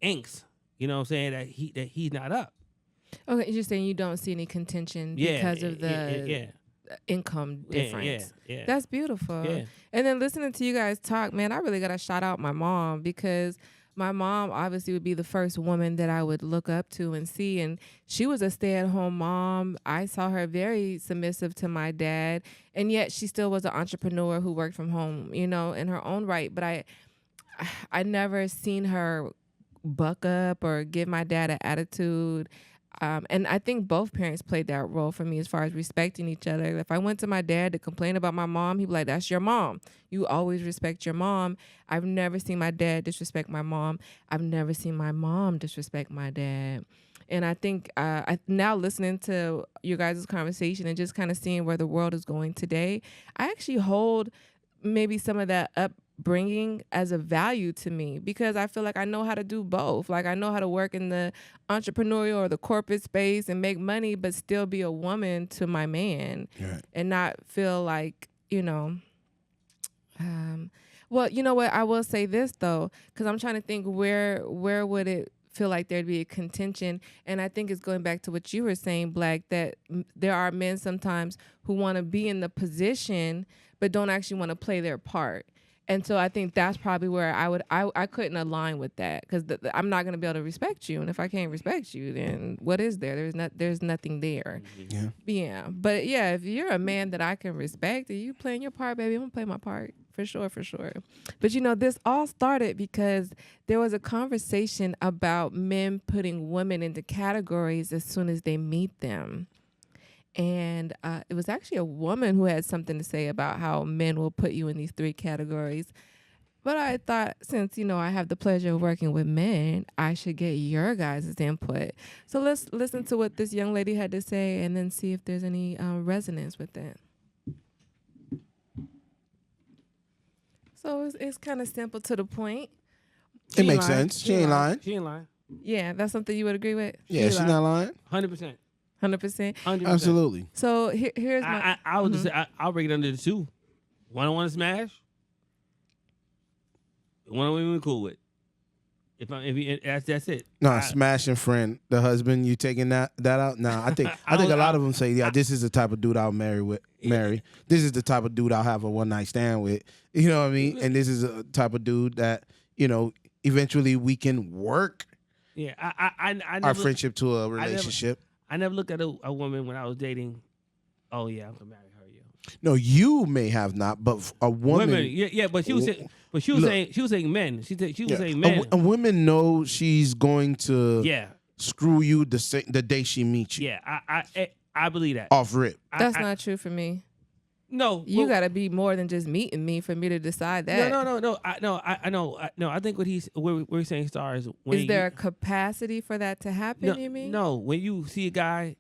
angst. You know what I'm saying? That he's not up. Okay, you're saying you don't see any contention because of the income difference. Yeah. That's beautiful. Yeah. And then listening to you guys talk, man, I really gotta shout out my mom, because my mom obviously would be the first woman that I would look up to and see. And she was a stay-at-home mom. I saw her very submissive to my dad. And yet she still was an entrepreneur who worked from home, in her own right. But I never seen her buck up or give my dad an attitude. And I think both parents played that role for me as far as respecting each other. If I went to my dad to complain about my mom, he'd be like, that's your mom. You always respect your mom. I've never seen my dad disrespect my mom. I've never seen my mom disrespect my dad. And I think now listening to your guys' conversation and just kind of seeing where the world is going today, I actually hold maybe some of that upbringing as a value to me, because I feel like I know how to do both. Like I know how to work in the entrepreneurial or the corporate space and make money, but still be a woman to my man, Right. and not feel like, well, you know what? I will say this though, because I'm trying to think where would it feel like there'd be a contention. And I think it's going back to what you were saying, Black, that there are men sometimes who want to be in the position but don't actually want to play their part. And so I think that's probably where I couldn't align with that, because I'm not going to be able to respect you. And if I can't respect you, then what is there? There's nothing there. Yeah. Yeah. But yeah, if you're a man that I can respect and you playing your part, baby, I'm going to play my part. For sure. But this all started because there was a conversation about men putting women into categories as soon as they meet them. And it was actually a woman who had something to say about how men will put you in these 3 categories. But I thought, since, I have the pleasure of working with men, I should get your guys' input. So let's listen to what this young lady had to say and then see if there's any resonance with it. So it's kind of simple to the point. It makes sense. She ain't lying. She ain't lying. Yeah, that's something you would agree with? Yeah, she's not lying. 100%. 100%? 100%. Absolutely. So here's my... I would just say, I'll break it under the 2. One I want to smash. One I'm even cool with. That's it. No, smashing friend, the husband, you taking that out? Nah, I think a lot of them say, yeah, this is the type of dude I'll marry. This is the type of dude I'll have a one night stand with. You know what I mean? And this is a type of dude that, eventually we can work our friendship to a relationship. I never looked at a woman when I was dating. Oh yeah, I'm gonna marry her. Yeah. No, you may have not, but a woman. Yeah, but she was saying, she was saying men. She was saying men. A woman knows she's going to Yeah. screw you the day she meets you. Yeah, I believe that. Off rip. That's not true for me. No, you got to be more than just meeting me for me to decide that. No. I know. I think what he's saying, Star, is is there a capacity for that to happen? You mean? No. When you see a guy,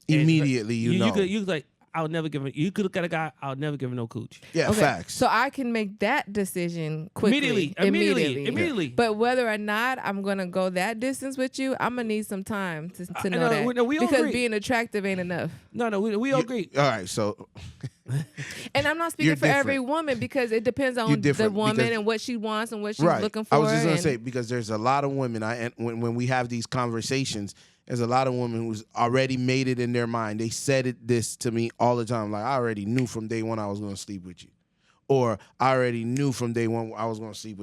immediately you know. You like, I would never give him. You could look at a guy. I would never give him no cooch. Yeah, okay. Facts. So I can make that decision quickly, immediately. But whether or not I'm gonna go that distance with you, I'm gonna need some time to know that. No, we all because agree. being attractive ain't enough. No, we all agree. All right, so. And I'm not speaking for every woman, because it depends on the woman and what she wants and what she's looking for. I was just gonna say, because there's a lot of women. When we have these conversations, there's a lot of women who's already made it in their mind. They said this to me all the time. Like, I already knew from day one I was gonna sleep with you, or I already knew from day one I was gonna sleep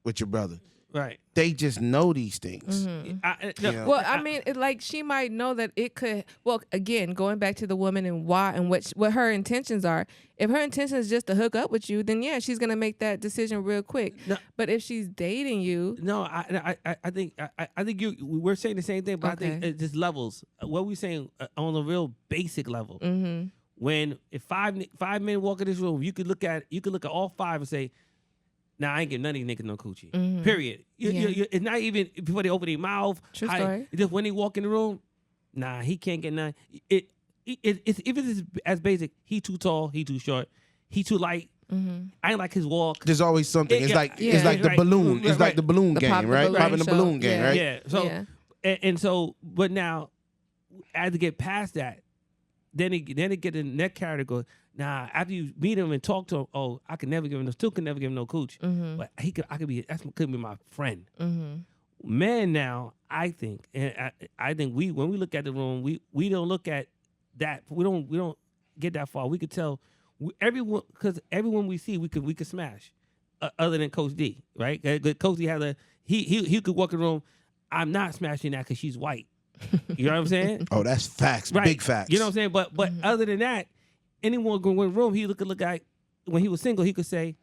with your brother. Right. They just know these things. Mm-hmm. Well, I mean, she might know that it could. Well, again, going back to the woman and why and what her intentions are. If her intention is just to hook up with you, then yeah, she's gonna make that decision real quick. No, but if she's dating you, no, I think we're saying the same thing, but okay. I think it's just levels. What we're saying on a real basic level. Mm-hmm. When if five men walk in this room, you could look at all 5 and say, nah, I ain't getting none of these niggas no coochie. Mm-hmm. Period. It's not even before they open their mouth. True story. Just when they walk in the room, nah, he can't get none. It's if it's as basic, he too tall, he too short, he too light. Mm-hmm. I ain't like his walk. There's always something. It's like the balloon. It's like the balloon game, right? Popping the balloon game, right? Yeah. So and so, but now, as to get past that, then it get in the next category. Nah, after you meet him and talk to him, oh, I could never give him no cooch. Mm-hmm. But could be my friend. Mm-hmm. Men now, I think, and I think when we look at the room, we don't look at that. We don't get that far. We could tell everyone we see we could smash, other than Coach D, right? Coach D had he could walk in the room. I'm not smashing that because she's white. You know what I'm saying? Oh, that's facts. Right. Big facts. You know what I'm saying? But mm-hmm. Other than that, anyone going in the room, he look at guy when he was single, he could say,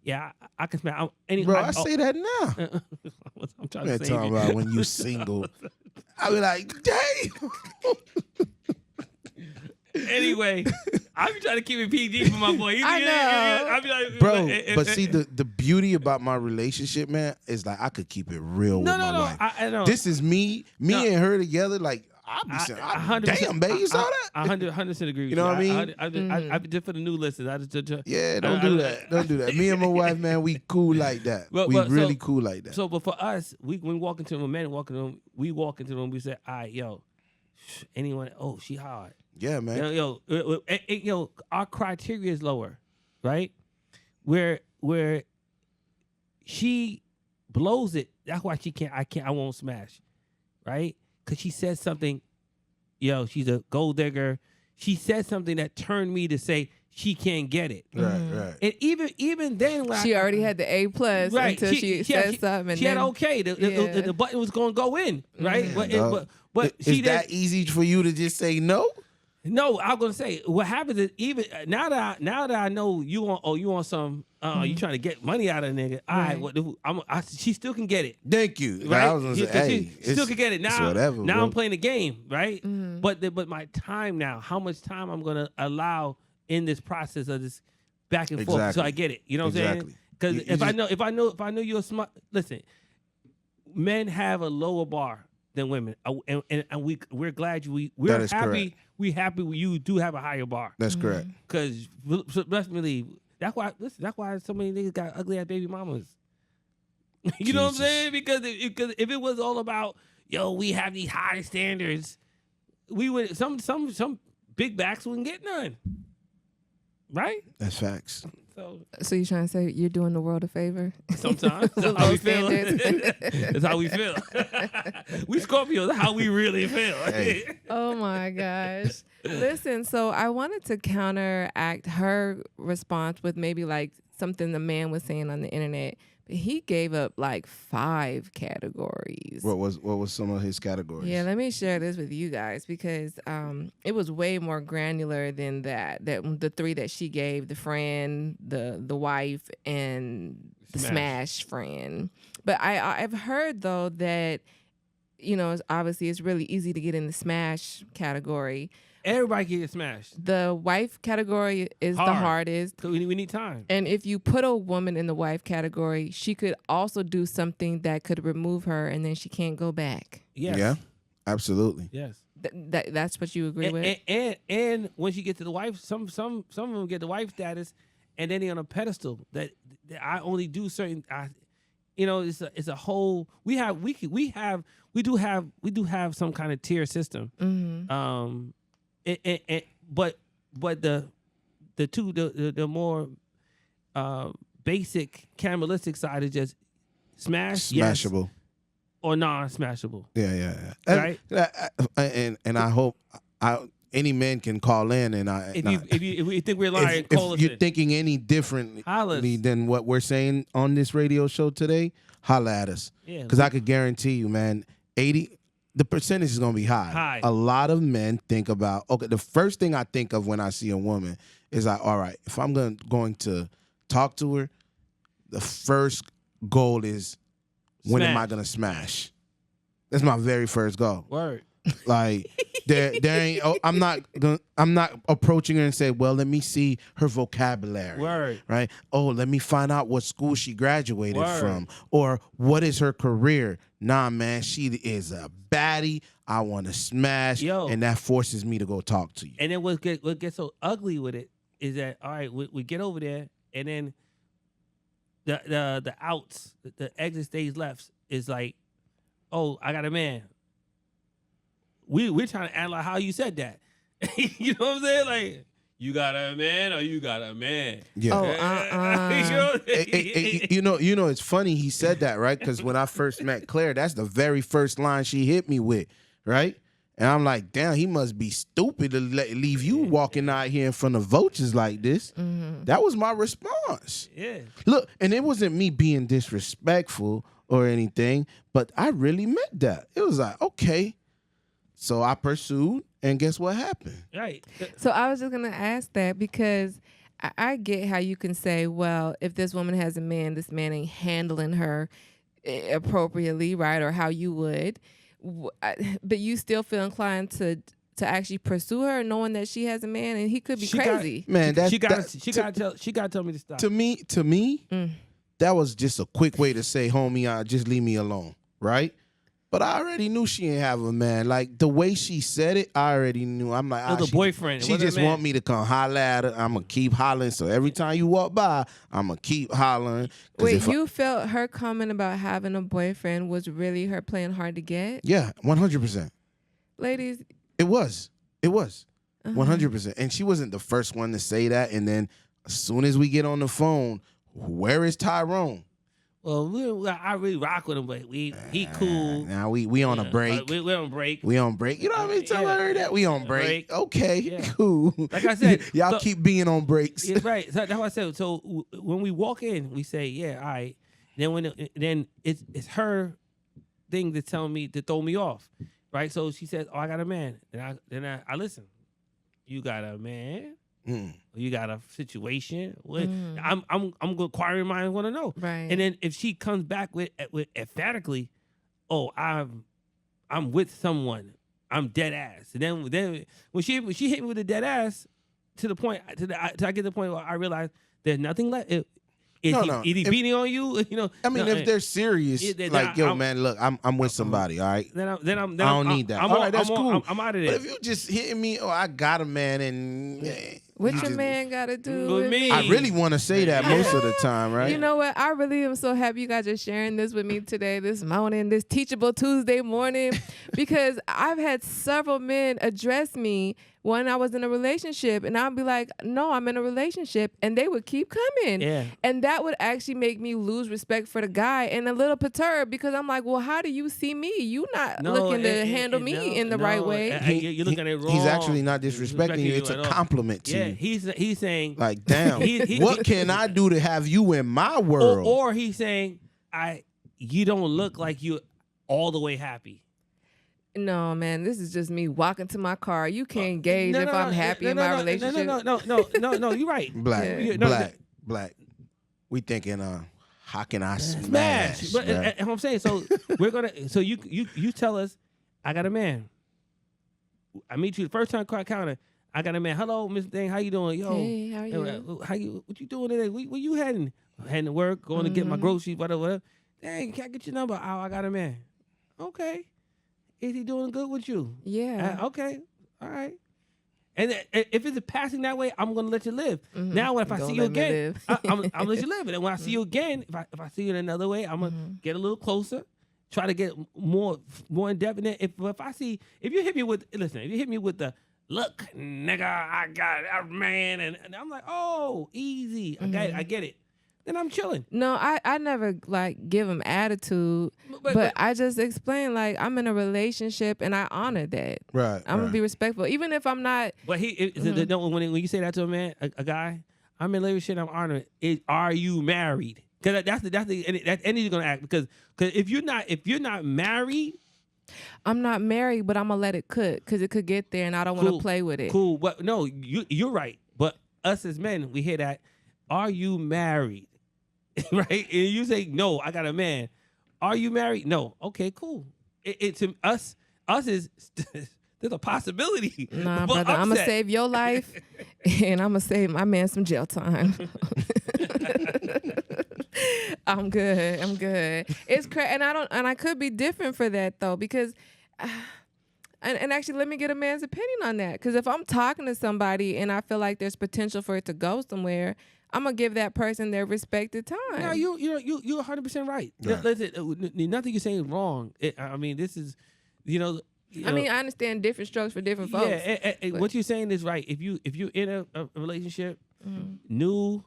"Yeah, I can smash." Bro, I say that now. trying Man, to save talking you. about when you single. I be like, damn. Anyway, I be trying to keep it PG for my boy. I know. I be like, Bro, but see, the beauty about my relationship, man, is like I could keep it real with my wife. I know. This is me and her together. Like, I'll be saying, 100%. damn, babe, you saw that? 100% agree with You know what I mean? I just for the new listeners. Yeah, don't do that. Don't do that. Me and my wife, man, we cool like that. We really cool like that. So, but for us, when we walk into the room, men walk into the room, we say, all right, yo, anyone, she hard. Yeah, man. Yo, our criteria is lower, right? Where she blows it, that's why I won't smash, right? Because she said something, she's a gold digger. She said something that turned me to say she can't get it. Right. And even then, when She already had the A+ until she said something. She had okay. The button was going to go in, right? But is that easy for you to just say no? No, I'm gonna say what happens is even now that I know you want some you trying to get money out of a nigga. All right, she still can get it. Thank you. Right? I was gonna say, she still can get it now. Whatever, now bro. I'm playing the game, right? But my time now, how much time I'm gonna allow in this process of this back and forth, so I get it. You know what I'm saying? Because if I know you're smart, listen. Men have a lower bar than women, and we're glad we're happy. Correct. We happy you do have a higher bar. That's correct. Because let's believe that's why so many niggas got ugly ass baby mamas. You know what I'm saying? Because if it was all about we have these high standards, we would some big backs wouldn't get none. Right? That's facts. So you're trying to say you're doing the world a favor? Sometimes. That's how we feel. That's how we feel. We Scorpios, that's how we really feel. Hey. Oh my gosh. Listen, so I wanted to counteract her response with maybe like something the man was saying on the internet. But he gave up like 5 categories. What was some of his categories? Yeah, let me share this with you guys because it was way more granular than that. That the 3 that she gave, the friend, the wife, and the smash friend. But I've heard though that obviously it's really easy to get in the smash category. Everybody can get smashed. The wife category is the hardest. So we need time. And if you put a woman in the wife category, she could also do something that could remove her, and then she can't go back. Yes. Yeah, absolutely. Yes. That's what you agree with. And once you get to the wife, some of them get the wife status, and then they're on a pedestal that I only do certain. It's a whole. We do have some kind of tier system. Mm-hmm. But the more basic cannibalistic side is just smashable, yes, or non-smashable. Yeah. Right. And I hope any man can call in, and if you think we're lying, call us if you're in. thinking any differently than what we're saying on this radio show today, holla at us. Yeah, because I could guarantee you, man, the percentage is gonna be high. A lot of men think about the first thing I think of when I see a woman is like, all right, if I'm going to talk to her, the first goal is when am I gonna smash? That's my very first goal. Word. Like there ain't. I'm not approaching her and say, well, let me see her vocabulary. Word. Right. Oh, let me find out what school she graduated from, or what is her career. Nah, man, she is a baddie. I want to smash, and that forces me to go talk to you. And then what gets so ugly with it is that all right, we get over there, and then the outs, the exit stage lefts is like, oh, I got a man. We're trying to analyze how you said that. You know what I'm saying? Like, you got a man or you got a man? Yeah. You know, it's funny he said that, right? Because when I first met Claire, that's the very first line she hit me with, right? And I'm like, damn, he must be stupid to leave you walking out here in front of vultures like this. Mm-hmm. That was my response. Yeah. Look, and it wasn't me being disrespectful or anything, but I really meant that. It was like, okay. So I pursued, and guess what happened? Right. So I was just going to ask that because I get how you can say, well, if this woman has a man, this man ain't handling her. appropriately, right, or how you would, but you still feel inclined to actually pursue her, knowing that she has a man and he could be crazy. Man, she got to tell me to stop. To me, that was just a quick way to say, homie, just leave me alone, right? But I already knew she ain't have a man. Like, the way she said it, I already knew. I'm like, It was a boyfriend. It She wasn't a just man. want me to come holler at her. I'm going to keep hollering. So every time you walk by, I'm going to keep hollering. Wait, you felt her comment about having a boyfriend was really her playing hard to get? Yeah, 100%. Ladies. It was. 100%. And she wasn't the first one to say that. And then as soon as we get on the phone, where is Tyrone? Well, I really rock with him, but he cool. Now we on a break. We're on break. We on break. You know what I mean? Tell her that we on break. Okay, Yeah. cool. Like I said, y'all keep being on breaks. Yeah, right. So that's what I said. So when we walk in, we say, "Yeah, all right." Then it's her thing to tell me to throw me off, right? So she says, "Oh, I got a man." Then I listen. You got a man? You got a situation? I'm inquiring minds want to know. Right. And then if she comes back with emphatically, "Oh, I'm with someone. I'm dead ass." And then when she hit me with a dead ass, to the point till I get to the point where I realize there's nothing left. Is he beating on you? You know. I mean, if they're serious, like, yo, man, look, I'm with somebody, all right? Then I don't need that. All right, that's cool. I'm out of there. But if you just hitting me, I got a man, and what your man got to do with me? I really want to say that most of the time, right? You know what? I really am so happy you guys are sharing this with me today, this morning, this Teachable Tuesday morning, because I've had several men address me when I was in a relationship, and I'd be like, "No, I'm in a relationship," and they would keep coming. Yeah. And that would actually make me lose respect for the guy and a little perturbed, because I'm like, well, how do you see me? You not looking to handle me in the right way. You're looking at it wrong. He's actually not disrespecting you. It's a compliment to you. He's saying, like, damn, what can I do to have you in my world? Or he's saying, you don't look like you all the way happy. No, man, this is just me walking to my car. You can't gauge if I'm happy in my relationship. No, you're right. Black. We thinking, how can I smash? But I'm saying, so we're gonna. So you tell us, I got a man. I meet you the first time car counter. I got a man. Hello, Miss Thing. How you doing? Yo, hey, how are you? What you doing today? Where you heading? Heading to work, going to get my groceries, whatever. Dang, can I get your number? Oh, I got a man. Okay. Is he doing good with you? Yeah. Okay. All right. And if it's passing that way, I'm gonna let you live. Now, if I see you again, I'm gonna let you live. And then when I see you again, if I see you in another way, I'm gonna get a little closer, try to get more in depth. And then if you hit me with the look, nigga, I got a man, and I'm like, oh, easy, I get it. Then I'm chilling. No, I never like give him attitude, but I just explain like I'm in a relationship and I honor that. Right. I'm gonna be respectful, even if I'm not. But when you say that to a man, a guy, I'm in a relationship, I'm honoring. Are you married? Because that's any you're gonna act, because if you're not married. I'm not married, but I'm gonna let it cook because it could get there, and I don't want to play with it. Cool, but no, you're right. But us as men, we hear that. Are you married? Right? And you say, no, I got a man. Are you married? No. Okay, cool. To us is there's a possibility. Nah, brother, I'm gonna save your life, and I'm gonna save my man some jail time. I'm good. It's crazy, and I could be different for that though, because. And actually, let me get a man's opinion on that. Because if I'm talking to somebody and I feel like there's potential for it to go somewhere, I'm gonna give that person their respected time. No, you're 100% right. Listen, nothing you're saying is wrong. I mean, this is, I mean, I understand different strokes for different folks. Yeah, what you're saying is right. If you're in a relationship, new,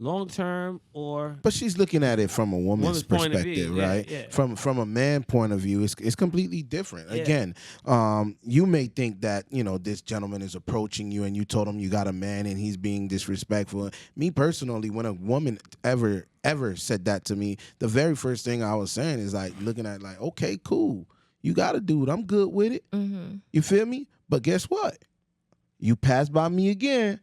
long term, but she's looking at it from a woman's perspective, right? Yeah. From a man point of view, it's completely different. Yeah. Again, you may think that this gentleman is approaching you and you told him you got a man and he's being disrespectful. Me personally, when a woman ever said that to me, the very first thing I was saying is like looking at like, okay, cool, you got a dude, I'm good with it. You feel me? But guess what? You pass by me again,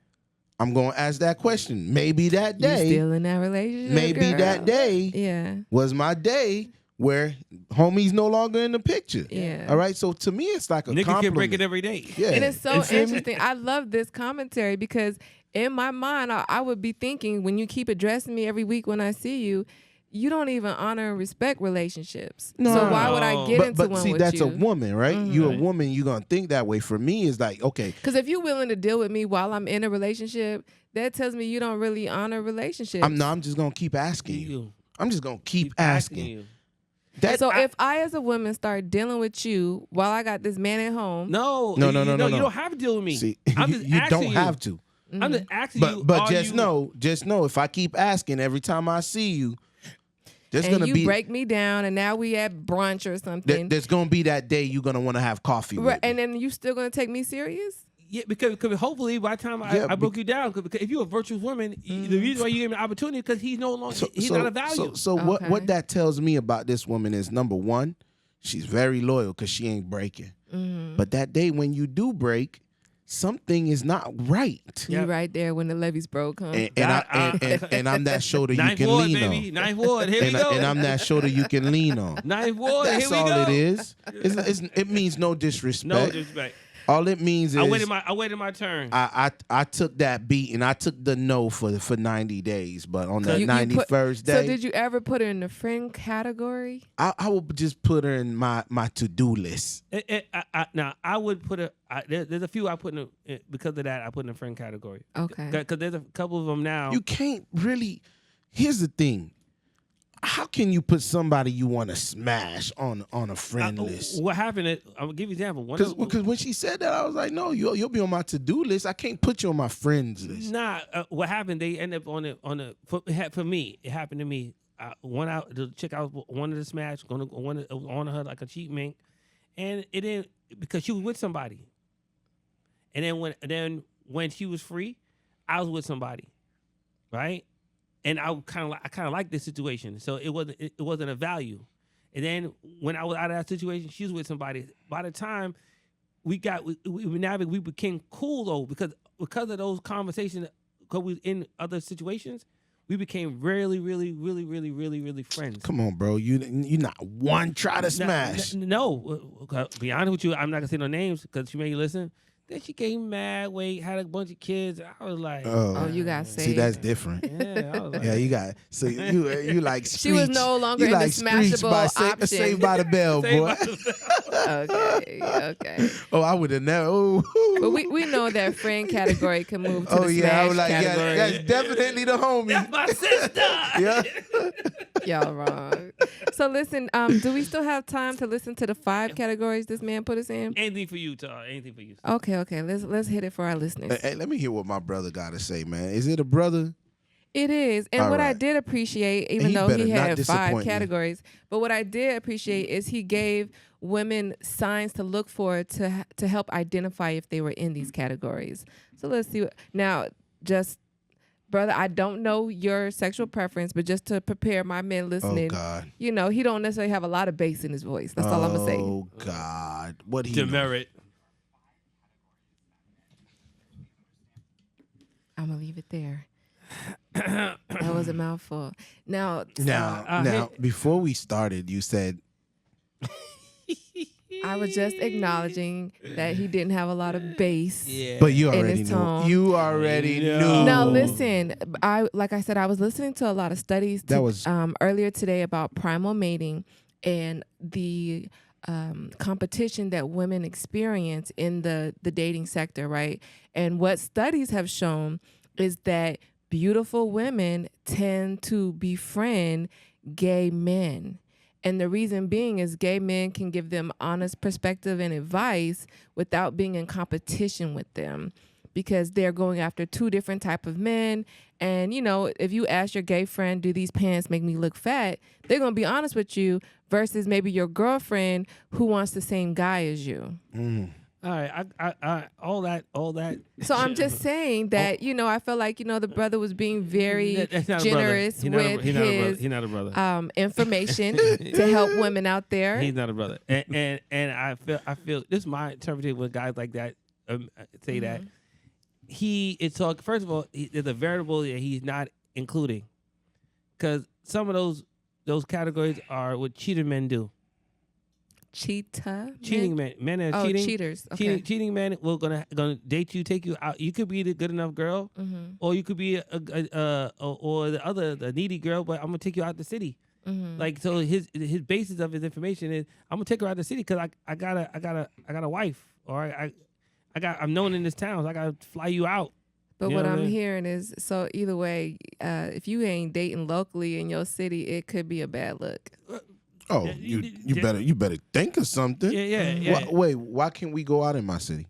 I'm going to ask that question. Maybe that day. You still in that relationship, maybe girl? that day was my day where homie's no longer in the picture. Yeah. All right. So to me, it's like a Nigga compliment. can break it every day. Yeah. And it's so You feel me? interesting. I love this commentary because in my mind, I would be thinking when you keep addressing me every week when I see you, you don't even honor and respect relationships. No. So why would I get into But one see, with that's you? a woman, right? You a Right. woman, you gonna think that way. For me, it's like, okay, Because if you're willing to deal with me while I'm in a relationship, that tells me you don't really honor relationships. I'm just gonna keep asking you. I'm just gonna keep asking. you. That So if I, as a woman, start dealing with you while I got this man at home, No, No. You don't have to deal with me. see, I'm just you asking don't have to. I'm just asking you. But are just you- know, if I keep asking every time I see you, there's and gonna you be break me down, and now we at brunch or something, there's gonna be that day you're gonna want to have coffee with right, me. and then you still gonna take me serious? Yeah, because hopefully by the time Yeah, I broke you down, because if you're a virtuous woman, the reason why you gave me an opportunity because he's no longer he's not a value. So Okay. what that tells me about this woman is, number one, she's very loyal because she ain't breaking. But that day when you do break, something is not right. You Yep. right there when the levees broke, huh? And I'm that shoulder you Ninth can ward, lean baby. on. Ninth ward. Here we go. And I'm that shoulder you can lean on. Ninth ward. That's Here we all go. it is. It means no disrespect. No disrespect. All it means is I waited my turn. I took that beat and I took the no for 90 days, but on that You 91st day, So did you ever put her in the friend category? I would just put her in my to-do list. Now I would put there's a few I put in because of that I put in the friend category. Okay. Because there's a couple of them now. You can't really. Here's the thing. How can you put somebody you want to smash on a friend list? What happened? I'm gonna give you an example. Because when she said that, I was like, no, you'll be on my to-do list. I can't put you on my friends list. Nah, what happened? They end up for me. It happened to me. The chick I wanted to smash, wanted on her like a cheap mink, and it didn't because she was with somebody. And then when she was free, I was with somebody, right? And I kind of like this situation, so it wasn't a value. And then when I was out of that situation, she was with somebody. By the time we became cool though, because of those conversations, because we was in other situations, we became really, really, really, really, really, really friends. Come on, bro. You not one try to smash. No, be honest with you, I'm not gonna say no names because she may listen. Then she came mad, had a bunch of kids. I was like, Oh, you got saved. See, that's different. yeah, I was like, Yeah, you got. So you like She was Screech. no longer you in the like Screech smashable by option. Saved by the Bell, Saved boy. by the Okay. Oh, I would have never. Oh, But we know that friend category can move to oh the yeah, I smash was like, category. yeah, that's definitely the homie. That's my sister. Yeah. Y'all wrong. So listen, do we still have time to listen to the 5 categories this man put us in? Anything for you, Tar. Anything for you. Okay. Let's hit it for our listeners. Hey, let me hear what my brother got to say, man. Is it a brother? It is. And All what I right. did appreciate, And even he though better he not had 5 disappoint me. categories, but what I did appreciate is he gave women signs to look for to help identify if they were in these categories. So let's see. Now, just, brother, I don't know your sexual preference, but just to prepare my men listening, Oh God. you know, he don't necessarily have a lot of bass in his voice. That's all I'm going to say. Oh God. What he know? Demerit. I'm going to leave it there. That was a mouthful. Now, Now, before we started, you said I was just acknowledging that he didn't have a lot of bass. Yeah. but you In already his knew. tone. You already Yeah. knew. Now listen, like I said, I was listening to a lot of studies That was- earlier today about primal mating and the competition that women experience in the dating sector, right? And what studies have shown is that beautiful women tend to befriend gay men. And the reason being is gay men can give them honest perspective and advice without being in competition with them, because they're going after 2 different type of men. And, you know, if you ask your gay friend, do these pants make me look fat? They're going to be honest with you versus maybe your girlfriend who wants the same guy as you. All right. I all that. So I'm just saying that, you know, I felt like, you know, the brother was being very That's not a brother. generous with his He's not a brother. information to help women out there. He's not a brother. And I feel this is my interpretation with guys like that say that it's all, first of all, there's a variable that he's not including, because some of those those categories are what cheater men do. Cheating men that are cheating. Cheaters. Okay. Cheating men will gonna date you, take you out. You could be the good enough girl, or you could be or the needy girl. But I'm gonna take you out the city. Like, so his basis of his information is I'm gonna take her out the city because I got a wife, or I'm known in this town, so I gotta fly you out. But You what know I'm I mean? hearing is, so either way, if you ain't dating locally in your city, it could be a bad look. Oh, you better think of something. Yeah. Wait, why can't we go out in my city?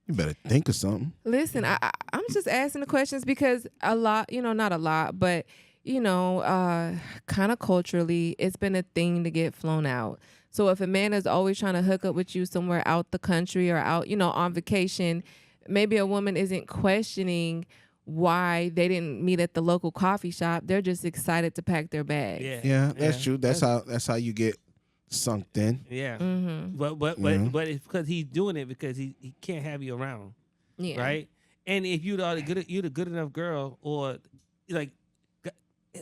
You better think of something. Listen, I'm just asking the questions because a lot, not a lot, but kind of culturally, it's been a thing to get flown out. So if a man is always trying to hook up with you somewhere out the country or out, on vacation, maybe a woman isn't questioning why they didn't meet at the local coffee shop. They're just excited to pack their bags. Yeah, that's true. That's how you get sunk in. Yeah. Mm-hmm. But it's because he's doing it because he can't have you around. Yeah. Right? And if you're the good enough girl, or like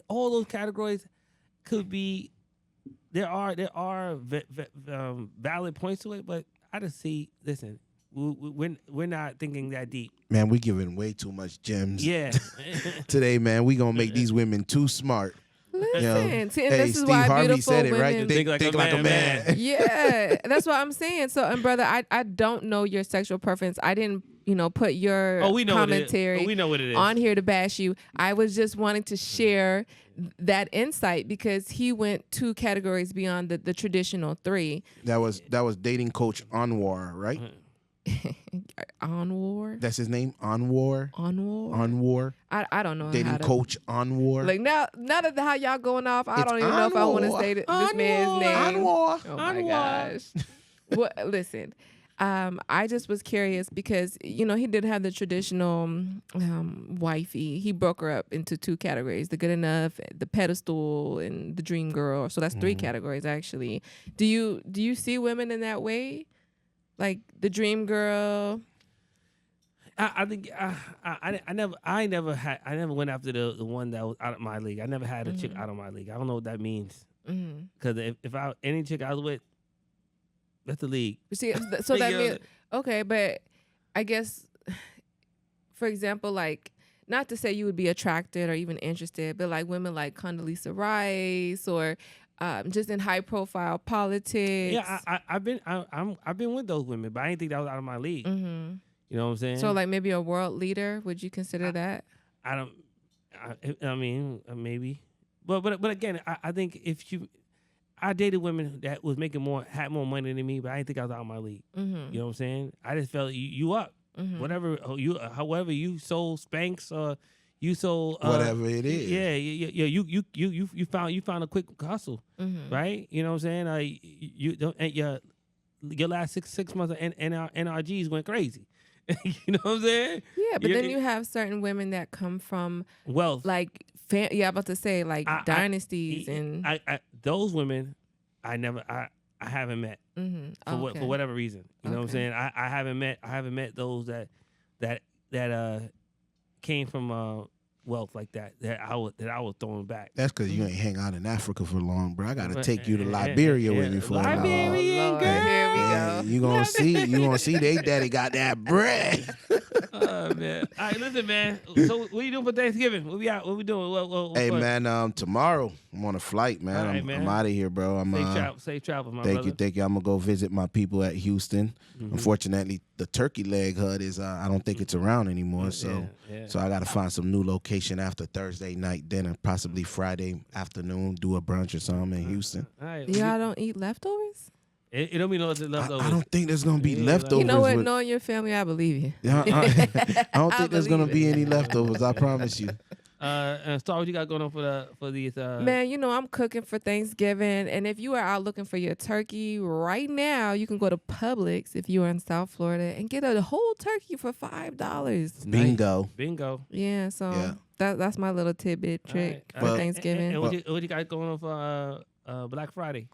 all those categories could be, there are valid points to it, but I just see, listen, we're not thinking that deep. Man, we giving way too much gems. Yeah. Today, man, we gonna make these women too smart. Listen, see, and Hey, this is Steve why Harvey beautiful said it women right. Think like a man. Yeah, that's what I'm saying. So, and brother, I don't know your sexual preference. I didn't, put your we know commentary we know what it is. on here to bash you. I was just wanting to share that insight because he went 2 categories beyond the traditional 3. That was dating coach Anwar, right? Anwar? That's his name, Anwar. Anwar? I don't know. Dating coach Anwar. Like now that how y'all going off, I It's don't even know if I want to Anwar. say this man's name. Anwar. Oh my Anwar. gosh. Well, listen, I just was curious because he did have the traditional wifey. He broke her up into 2 categories: the good enough, the pedestal, and the dream girl. So that's 3 categories actually. Do you see women in that way, like the dream girl? I think I never went after the one that was out of my league. I never had a chick out of my league. I don't know what that means. Because if any chick I was with, that's the league. See, so that means okay, but I guess, for example, like, not to say you would be attracted or even interested, but like women like Condoleezza Rice or just in high profile politics. Yeah, I've been with those women, but I didn't think that was out of my league. Mm-hmm. You know what I'm saying? So like maybe a world leader, would you consider that? I mean, maybe, but again, I think I dated women that was had more money than me, but I didn't think I was out of my league. Mm-hmm. You know what I'm saying? I just felt you up, whatever however you sold Spanx or you sold Whatever it is. Yeah. You found a quick hustle, right? You know what I'm saying? You don't your last six months of NRGs went crazy. You know what I'm saying? Yeah, but then you have certain women that come from wealth, like I'm about to say like dynasties and those women, I haven't met for whatever reason. You know what I'm saying? I haven't met those that came from wealth like that I was throwing back. That's because you ain't hang out in Africa for long, bro. I gotta take you to Liberia with me for a while. Liberian girl. Here we go. You gonna see they daddy got that bread. Oh man! All right, listen, man. So what you doing for Thanksgiving? What we doing? What Hey fun? man, tomorrow I'm on a flight, man. All right, man. I'm out of here, bro. Safe travel, my Thank brother. you. I'm gonna go visit my people at Houston. Unfortunately, the turkey leg hut is I don't think it's around anymore. So I gotta find some new location after Thursday night dinner, possibly Friday afternoon. Do a brunch or something in Houston. All right. Y'all don't eat leftovers? It don't mean no leftovers. I don't think there's gonna be leftovers. You know what? with- Knowing your family, I believe you. I don't think there's gonna believe be it. any leftovers. I promise you. And Star, what you got going on for these? Man, I'm cooking for Thanksgiving, and if you are out looking for your turkey right now, you can go to Publix if you are in South Florida and get a whole turkey for $5. Bingo. Yeah, so Yeah. that's my little tidbit trick All for right. Thanksgiving. And what you got going on for Black Friday?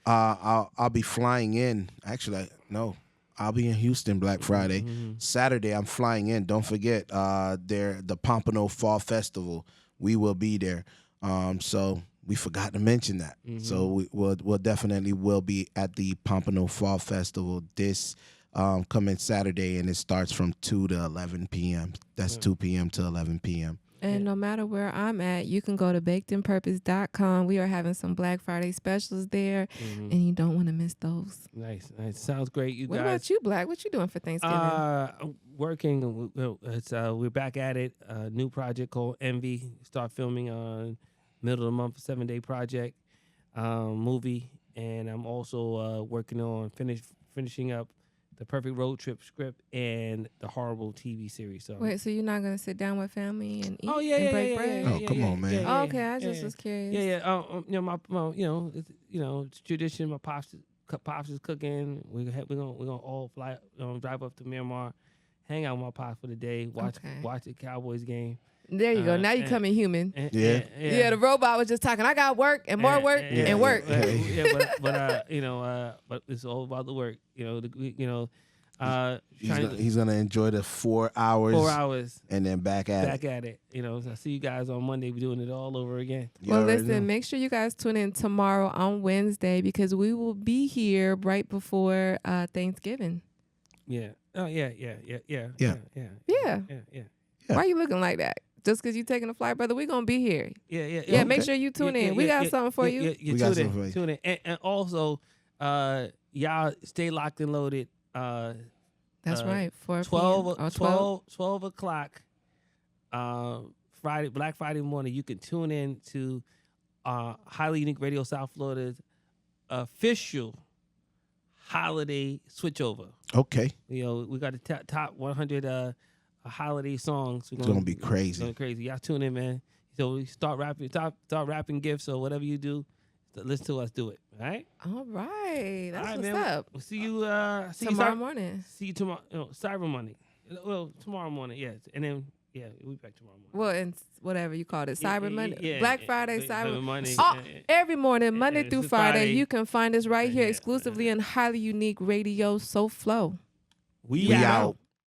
I'll be flying in. Actually, no. I'll be in Houston Black Friday. Saturday, I'm flying in. Don't forget, the Pompano Fall Festival. We will be there. So we forgot to mention that. So we'll definitely will be at the Pompano Fall Festival this coming Saturday, and it starts from 2 to 11 p.m. That's 2 p.m. to 11 p.m. And no matter where I'm at, you can go to bakedinpurpose.com. We are having some Black Friday specials there, and you don't want to miss those. Nice. Sounds great, you What guys. about you, Black? What you doing for Thanksgiving? I'm working. We're back at it. New project called Envy. Start filming on middle of the month, 7-day project movie, and I'm also working on finishing up the Perfect Road Trip script and the Horrible TV series. So Wait, so you're not gonna sit down with family and eat yeah, and break bread? Oh, come on, man. Oh, okay, I just was curious. It's tradition. My pops is cooking. We're gonna all fly, drive up to Miramar, hang out with my pops for the day, watch the Cowboys game. There you go. Now you coming human. Yeah. The robot was just talking. I got work and more work and work. But it's all about the work. He's gonna enjoy the 4 hours. 4 hours. And then back at it. So I see you guys on Monday. We're doing it all over again. Well, listen, make sure you guys tune in tomorrow on Wednesday because we will be here right before Thanksgiving. Yeah. Oh, yeah. Yeah. Why are you looking like that? Just because you taking a flight, brother, we're going to be here. Yeah, make sure you tune in. We got something for you. Tune in. And also, y'all stay locked and loaded. That's right. 12 o'clock Friday, Black Friday morning, you can tune in to Highly Unique Radio South Florida's official holiday switchover. Okay. We got the top 100 holiday songs. It's gonna be crazy. It's gonna be crazy. Y'all tune in, man. So we start rapping gifts or whatever you do. Listen to us do it. All right. All right. That's all right, what's man. up. We'll see you tomorrow morning. See you tomorrow. Cyber Monday. Well, tomorrow morning. Yes, and then we'll be back tomorrow morning. Well, and whatever you call it, Cyber Monday, Black Friday, Cyber Monday. Every morning, Monday through Friday, you can find us right here exclusively on Highly Unique Radio. So flow. We out.